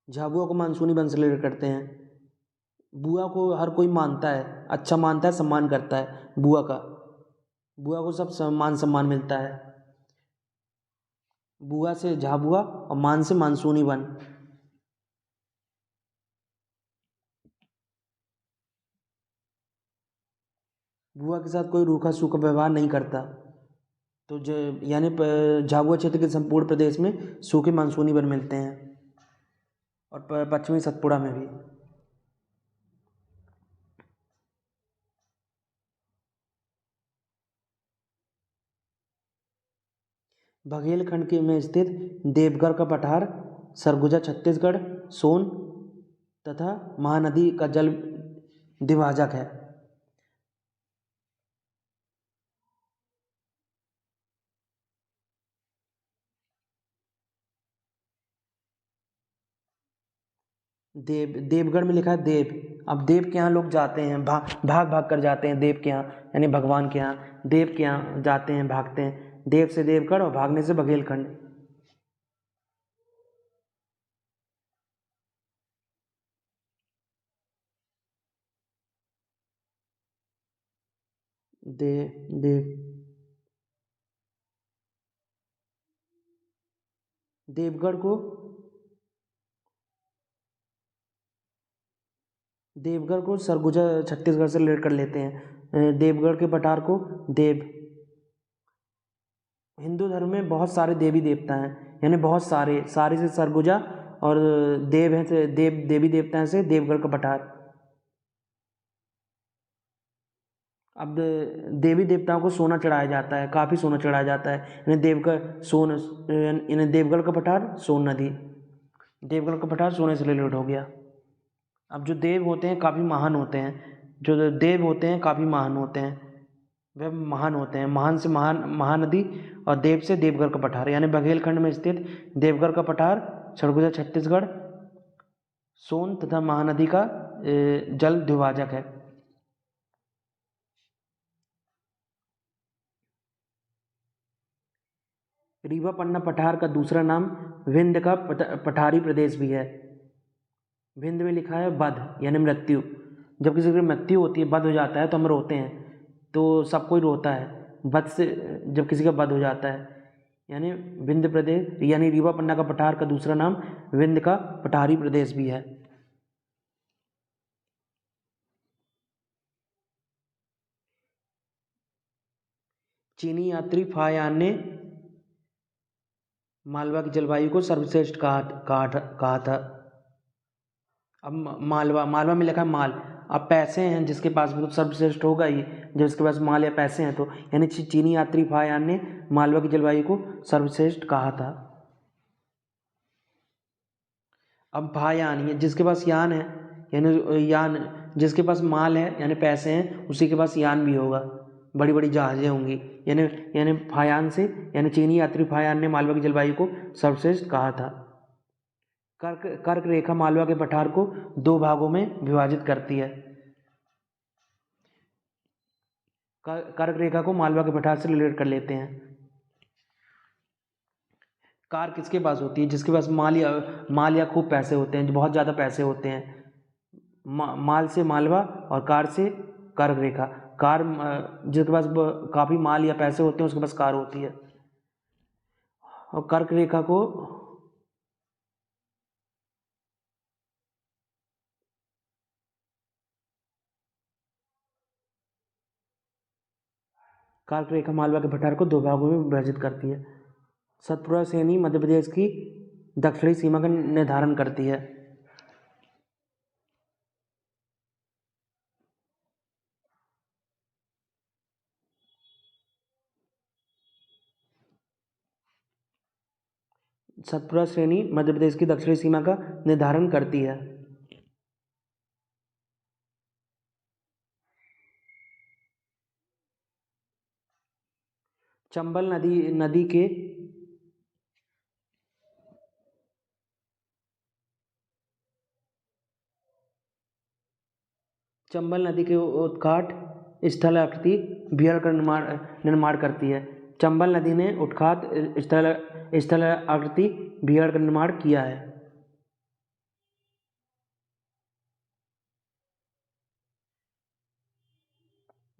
झाबुआ को मानसूनी वन से रिलेट करते हैं। बुआ को हर कोई मानता है, अच्छा मानता है, सम्मान करता है बुआ का। बुआ को सब मान सम्मान मिलता है। बुआ से झाबुआ और मान से मानसूनी वन। बुआ के साथ कोई रूखा सूखा व्यवहार नहीं करता। तो यानी झाबुआ क्षेत्र के संपूर्ण प्रदेश में सूखे मानसूनी वन मिलते हैं और पश्चिमी सतपुड़ा में भी। बघेलखंड के में स्थित देवगढ़ का पठार सरगुजा छत्तीसगढ़, सोन तथा महानदी का जल द्विभाजक है। देवगढ़ में लिखा है देव। अब देव के यहाँ लोग जाते हैं, भाग भाग कर जाते हैं देव के यहाँ, यानी भगवान के यहाँ। देव के यहाँ जाते हैं, भागते हैं। देव से देवगढ़ और भागने से बघेलखंड। देव देवगढ़ को सरगुजा छत्तीसगढ़ से रिलेट कर लेते हैं। देवगढ़ के पठार को देव। हिंदू धर्म में बहुत सारे देवी देवता हैं, यानी बहुत सारे, सारे से सरगुजा और देव हैं से देवी देवता हैं से देवगढ़ का पठार। अब देवी देवताओं को सोना चढ़ाया जाता है, काफ़ी सोना चढ़ाया जाता है। यानी देवगढ़ का पठार सोन नदी। देवगढ़ का पठार सोने से रिलेट हो गया। अब जो देव होते हैं काफ़ी महान होते हैं, जो देव होते हैं काफ़ी महान होते हैं, वह महान होते हैं। महान से महानदी और देव से देवगढ़ का पठार, यानी बघेलखंड में स्थित देवगढ़ का पठार सरगुजा छत्तीसगढ़, सोन तथा महानदी का जल द्विभाजक है। रीवा पन्ना पठार का दूसरा नाम विंध्य का पठारी प्रदेश भी है। विंध्य में लिखा है वध, यानी मृत्यु। जब किसी की मृत्यु होती है, वध हो जाता है, तो हम रोते हैं, तो सब कोई रोता है वध से, जब किसी का वध हो जाता है। यानी विंध्य प्रदेश, यानी रीवा पन्ना का पठार का दूसरा नाम विंध्य का पठारी प्रदेश भी है। चीनी यात्री फायान ने मालवा की जलवायु को सर्वश्रेष्ठ कहा था। अब मालवा में लिखा है माल। अब पैसे हैं जिसके पास भी, तो सर्वश्रेष्ठ होगा ही जब इसके पास माल या पैसे हैं तो। यानी चीनी यात्री फायान ने मालवा की जलवायु को सर्वश्रेष्ठ कहा था। अब फायान, ये जिसके पास यान है, यानी यान, जिसके पास माल है यानी पैसे हैं, उसी के पास यान भी होगा, बड़ी बड़ी जहाज़ें होंगी। यानी फायान से, यानी चीनी यात्री फायान ने मालवा की जलवायु को सर्वश्रेष्ठ कहा था। कर्क रेखा मालवा के पठार को दो भागों में विभाजित करती है। कर्क रेखा को मालवा के पठार से रिलेट कर लेते हैं। कार किसके पास होती है? जिसके पास माल या खूब पैसे होते हैं, जो बहुत ज़्यादा पैसे होते हैं। माल से मालवा और कार से कर्क रेखा। कार जिसके पास काफ़ी माल या पैसे होते हैं उसके पास कार होती है। और कर्क रेखा को कर्क रेखा मालवा के पठार को 2 भागों में विभाजित करती है। सतपुरा श्रेणी मध्य प्रदेश की दक्षिणी सीमा का निर्धारण करती है। सतपुरा श्रेणी मध्य प्रदेश की दक्षिणी सीमा का निर्धारण करती है। चंबल नदी के उत्काट स्थल आकृति बिहार का निर्माण करती है। चंबल नदी ने उत्काट स्थल आकृति बिहार का निर्माण किया है।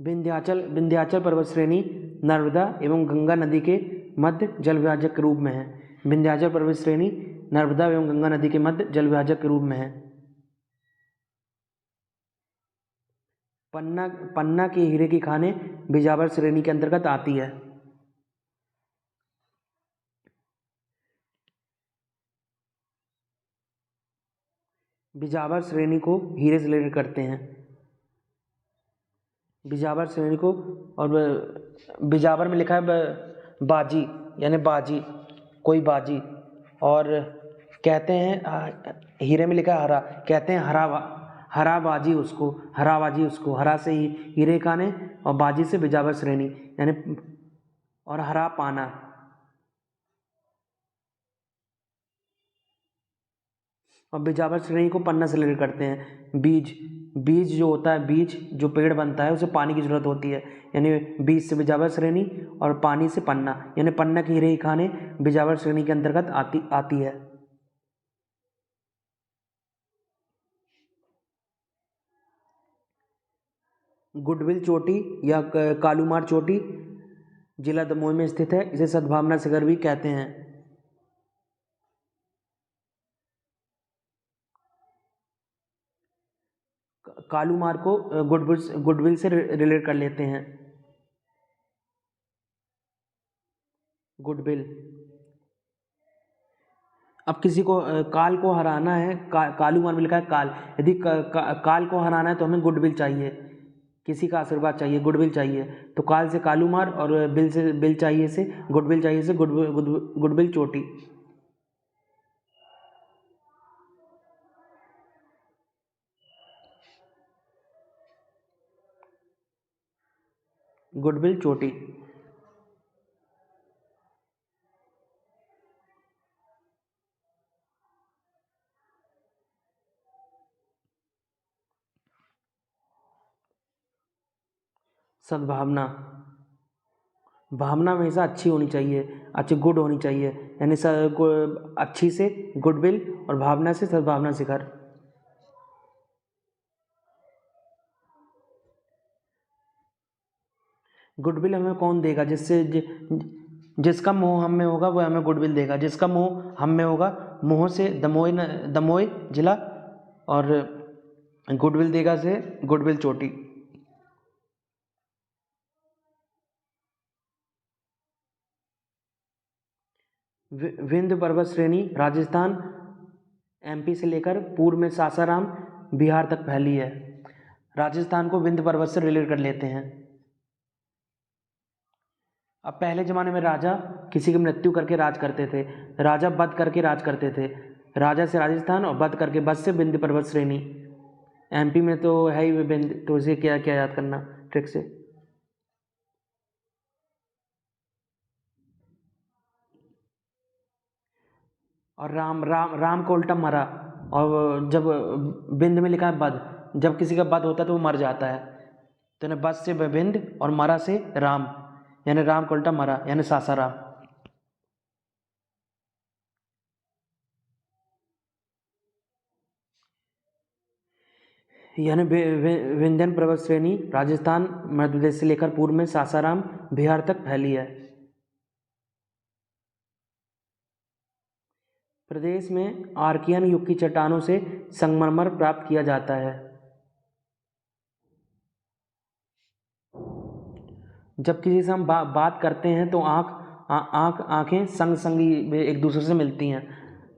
विंध्याचल पर्वत श्रेणी नर्मदा एवं गंगा नदी के मध्य जल विभाजक के रूप में है। विंध्याचल पर्वत श्रेणी नर्मदा एवं गंगा नदी के मध्य जल विभाजक के रूप में है। पन्ना के हीरे की खानें बिजावर श्रेणी के अंतर्गत आती है। बिजावर श्रेणी को हीरे से रिलेटेड करते हैं। बिजावर श्रेणी को, और बिजावर में लिखा है बाजी, यानी बाजी, कोई बाजी, और कहते हैं हीरे में लिखा है हरा, कहते हैं हरा बाजी उसको, हरा से ही हीरे खाने और बाजी से बिजावर श्रेणी, यानी और हरा पाना। और बिजावर श्रेणी को पन्ना से रिलेटेड करते हैं। बीज जो होता है, बीज जो पेड़ बनता है उसे पानी की जरूरत होती है, यानी बीज से बिजावर श्रेणी और पानी से पन्ना, यानी पन्ना की हीरे की खानें बिजावर श्रेणी के अंतर्गत आती है। गुडविल चोटी या कालूमार चोटी जिला दमोह में स्थित है। इसे सद्भावना शिखर भी कहते हैं। कालूमार को गुडविल से रिलेट कर लेते हैं। गुडविल। अब किसी को काल को हराना है, कालूमार में लिखा है काल, यदि काल को हराना है तो हमें गुडविल चाहिए, किसी का आशीर्वाद चाहिए, गुडविल चाहिए, तो काल से कालूमार और बिल चाहिए से गुडविल चोटी। गुडविल चोटी। सद्भावना। भावना हमेशा अच्छी होनी चाहिए, अच्छी गुड होनी चाहिए, यानी अच्छी से गुडविल और भावना से सद्भावना शिखर। गुडविल हमें कौन देगा? जिसका मोह हम में होगा वो हमें गुडविल देगा। जिसका मोह हम में होगा, मोह से दमोह जिला, और गुडविल देगा से गुडविल चोटी। विंध्य पर्वत श्रेणी राजस्थान एमपी से लेकर पूर्व में सासाराम बिहार तक फैली है। राजस्थान को विंध्य पर्वत से रिलेट कर लेते हैं। अब पहले ज़माने में राजा किसी की मृत्यु करके राज करते थे, राजा वध करके राज करते थे। राजा से राजस्थान और वध करके वध से विंध्य पर्वत श्रेणी। एमपी में तो है ही विंध्य, तो इसे क्या क्या याद करना ट्रिक से। और राम को उल्टा मरा, और जब विंध्य में लिखा है वध, जब किसी का वध होता है तो वो मर जाता है, तो वध से विंध्य और मरा से राम, यानी राम को उल्टा मरा, यानी सासाराम। यानी विंध्यन पर्वत श्रेणी राजस्थान मध्य प्रदेश से लेकर पूर्व में सासाराम बिहार तक फैली है। प्रदेश में आर्कियन युग की चट्टानों से संगमरमर प्राप्त किया जाता है। जब किसी से हम बात करते हैं तो आंखें संग संगी एक दूसरे से मिलती हैं।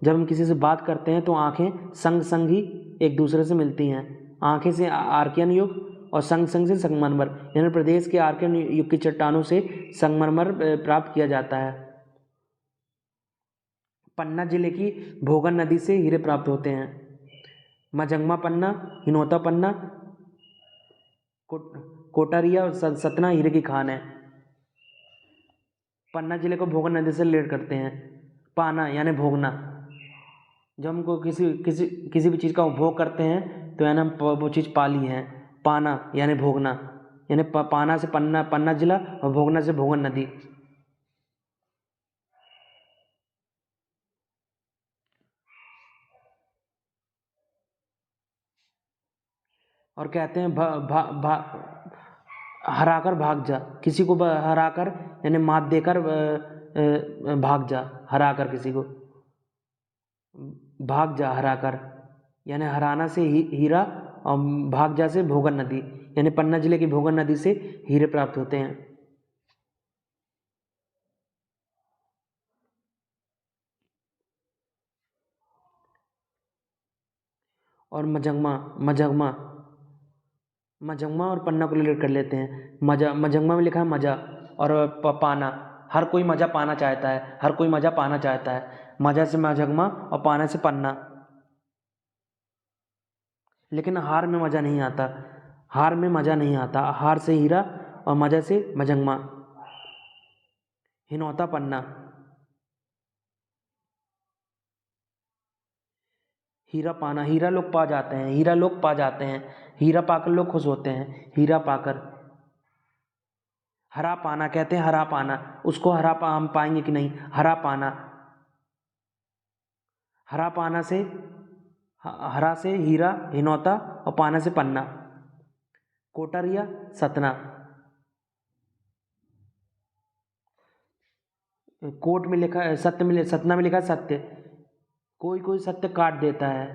जब हम किसी से बात करते हैं तो आंखें संग संगी एक दूसरे से मिलती हैं। आंखें से आर्कियन युग और संग संग से संगमरमर, यानी प्रदेश के आर्कियन युग की चट्टानों से संगमरमर प्राप्त किया जाता है। पन्ना जिले की भोगन नदी से हीरे प्राप्त होते हैं। मजंगमा पन्ना, हिनौता पन्ना, कोटारिया और सतना हीरे की खान है। पन्ना जिले को भोगन नदी से रिलेट करते हैं। पाना यानी भोगना, जब हमको किसी भी चीज़ का उपभोग करते हैं तो यानी हम वो चीज़ पाली है। पाना यानी भोगना, यानी पाना से पन्ना जिला और भोगना से भोगन नदी। और कहते हैं हराकर भाग जा, किसी को हराकर यानी मात देकर भाग जा, हराकर किसी को भाग जा, हराकर यानी हराना से हीरा, और भाग जा से भोगन नदी, यानी पन्ना जिले की भोगन नदी से हीरे प्राप्त होते हैं। और मजंगमा और पन्ना को रिलेट कर लेते हैं। मजंगमा में लिखा है मजा, और पाना, हर कोई मजा पाना चाहता है, हर कोई मजा पाना चाहता है। मजा से मजंगमा और पाना से पन्ना। लेकिन हार में मजा नहीं आता, हार में मजा नहीं आता। हार से हीरा और मजा से मजंगमा। हिनौता पन्ना, हीरा पाना, हीरा लोग पा जाते हैं, हीरा लोग पा जाते हैं, हीरा पाकर लोग खुश होते हैं, हीरा पाकर। हरा पाना कहते हैं, हरा पाना, उसको हम पाएंगे कि नहीं, हरा पाना। हरा पाना से हरा से हीरा, हिनौता, और पाना से पन्ना। कोटरिया सतना, कोट में लिखा है सत्य, में सतना में लिखा है सत्य। कोई सत्य काट देता है,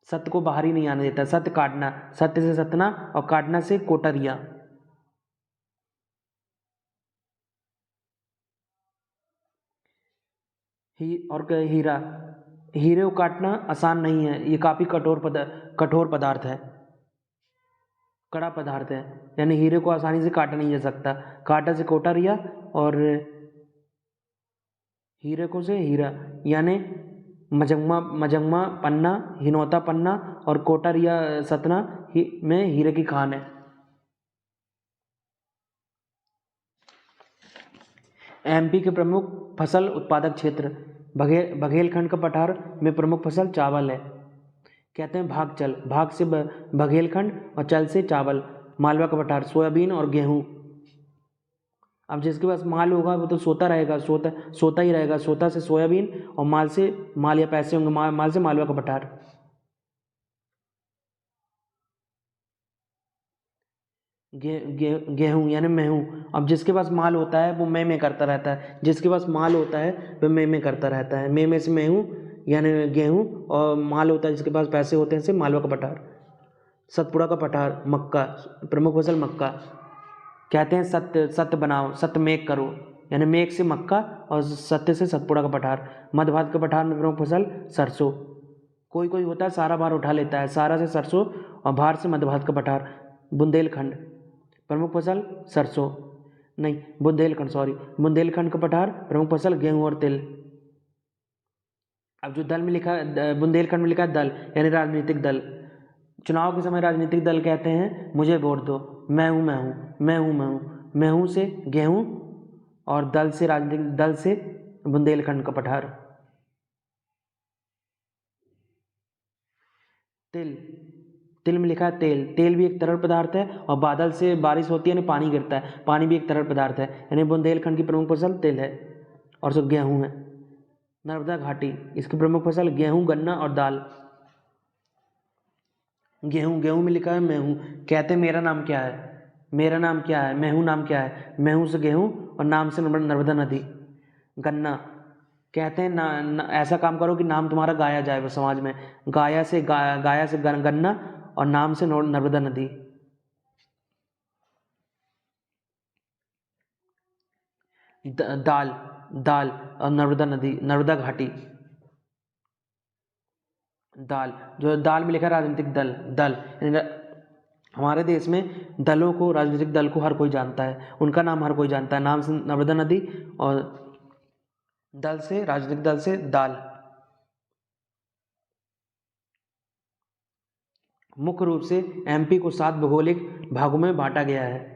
सत्य को बाहर ही नहीं आने देता, सत्य काटना, सत्य से सतना और काटना से कोटरिया। और हीरा, हीरे को काटना आसान नहीं है, ये काफ़ी कठोर पदार्थ है, कड़ा पदार्थ है, यानी हीरे को आसानी से काटा नहीं जा सकता। काटा से कोटरिया और हीरे को से हीरा, यानी मजंगमा पन्ना, हिनौता पन्ना और कोटरिया सतना में हीरे की खान है। एमपी के प्रमुख फसल उत्पादक क्षेत्र, बघेलखंड का पठार में प्रमुख फसल चावल है। कहते हैं भाग चल, भाग से बघेलखंड और चल से चावल। मालवा का पठार सोयाबीन और गेहूँ। अब जिसके पास माल होगा वो तो सोता रहेगा, सोता ही रहेगा। सोता से सोयाबीन और माल या पैसे होंगे, माल से मालवा का पठार। गेहूँ यानी मेहूँ। अब जिसके पास माल होता है वो मैं करता रहता है, जिसके पास माल होता है वो मैं करता रहता है। मैं से मेहूँ यानी गेहूँ, और माल होता है जिसके पास पैसे होते हैं से मालवा का पठार। सतपुड़ा का पठार मक्का, प्रमुख फसल मक्का। कहते हैं सत्य बनाओ, सत्य मेक करो, यानी मेक से मक्का और सत्य से सतपुड़ा का पठार। मध्य भारत के पठार में प्रमुख फसल सरसों। कोई होता है सारा भार उठा लेता है, सारा से सरसों और भार से मध्य भारत का पठार। बुंदेलखंड प्रमुख फसल सरसों, नहीं बुंदेलखंड, सॉरी, बुंदेलखंड का पठार प्रमुख फसल गेहूं और तिल। अब जो दल में लिखा है, बुंदेलखंड में लिखा है दल, यानी राजनीतिक दल। चुनाव के समय राजनीतिक दल कहते हैं मुझे वोट दो, मैं हूँ। मैं हूँ से गेहूँ और दल से राजनीतिक दल से बुंदेलखंड का पठार। तिल में लिखा है तेल, तेल भी एक तरल पदार्थ है, और बादल से बारिश होती है यानी पानी गिरता है, पानी भी एक तरल पदार्थ है, यानी बुंदेलखंड की प्रमुख फसल तिल है और सब गेहूँ है। नर्मदा घाटी, इसकी प्रमुख फसल गेहूँ, गन्ना और दाल। गेहूँ, गेहूँ में लिखा है मैं हूँ। कहते हैं मेरा नाम क्या है, मेरा नाम क्या है, मैं हूँ नाम क्या है, मैं हूँ से गेहूँ और नाम से नर्मदा नदी। गन्ना, कहते हैं ऐसा काम करो कि नाम तुम्हारा गाया जाए वो समाज में। गाया से गन्ना और नाम से नर्मदा नदी। दाल, दाल और नर्मदा नदी, नर्मदा घाटी। दाल, जो दाल में लिखा है राजनीतिक दल, दल हमारे देश में दलों को, राजनीतिक दल को हर कोई जानता है, उनका नाम हर कोई जानता है। नाम से नर्मदा नदी और दल से, राजनीतिक दल से दाल। मुख्य रूप से एमपी को 7 भौगोलिक भागों में बांटा गया है।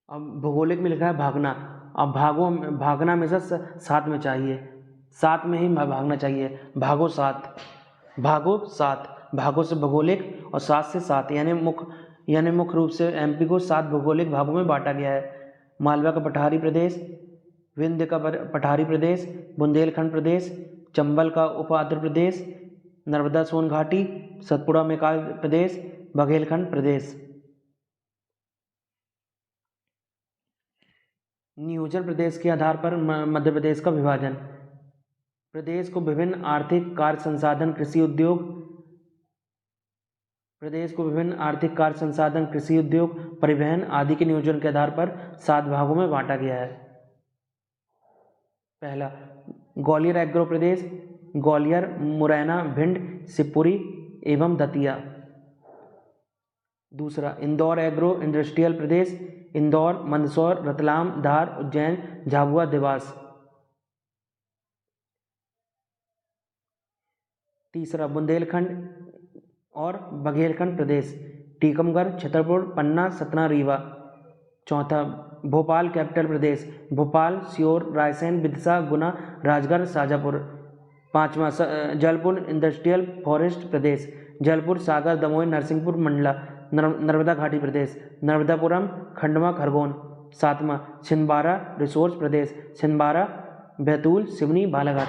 अब भौगोलिक में लिखा है भागना। अब भागना हमेशा साथ में चाहिए, साथ में ही भागना चाहिए। भागो सात, भागो सात, भागो से भौगोलिक और सात से सात, यानी मुख्य रूप से एमपी को 7 भौगोलिक भागों में बांटा गया है। मालवा का पठारी प्रदेश, विंध्य का पठारी प्रदेश, बुंदेलखंड प्रदेश, चंबल का उप आंध्र प्रदेश, नर्मदा सोन घाटी, सतपुड़ा मैकाल प्रदेश, बघेलखंड प्रदेश। नियोजन प्रदेश के आधार पर मध्य प्रदेश का विभाजन। प्रदेश को विभिन्न आर्थिक कार्य संसाधन कृषि उद्योग, प्रदेश को विभिन्न आर्थिक कार्य संसाधन कृषि उद्योग, परिवहन आदि के नियोजन के आधार पर 7 भागों में बांटा गया है। पहला, ग्वालियर एग्रो प्रदेश, ग्वालियर, मुरैना, भिंड, शिवपुरी एवं दतिया। दूसरा, इंदौर एग्रो इंडस्ट्रियल प्रदेश, इंदौर, मंदसौर, रतलाम, धार, उज्जैन, झाबुआ, देवास। तीसरा, बुंदेलखंड और बघेलखंड प्रदेश, टीकमगढ़, छतरपुर, पन्ना, सतना, रीवा। चौथा, भोपाल कैपिटल प्रदेश, भोपाल, सीहोर, रायसेन, विदिशा, गुना, राजगढ़, शाजापुर। पांचवा, जलपुर इंडस्ट्रियल फॉरेस्ट प्रदेश, जलपुर, सागर, दमोह, नरसिंहपुर, मंडला, नर्मदा घाटी प्रदेश, नर्मदापुरम, खंडवा, खरगोन। सातवां, छिंदवाड़ा रिसोर्स प्रदेश, छिंदवाड़ा, बैतूल, सिवनी, बालाघाट।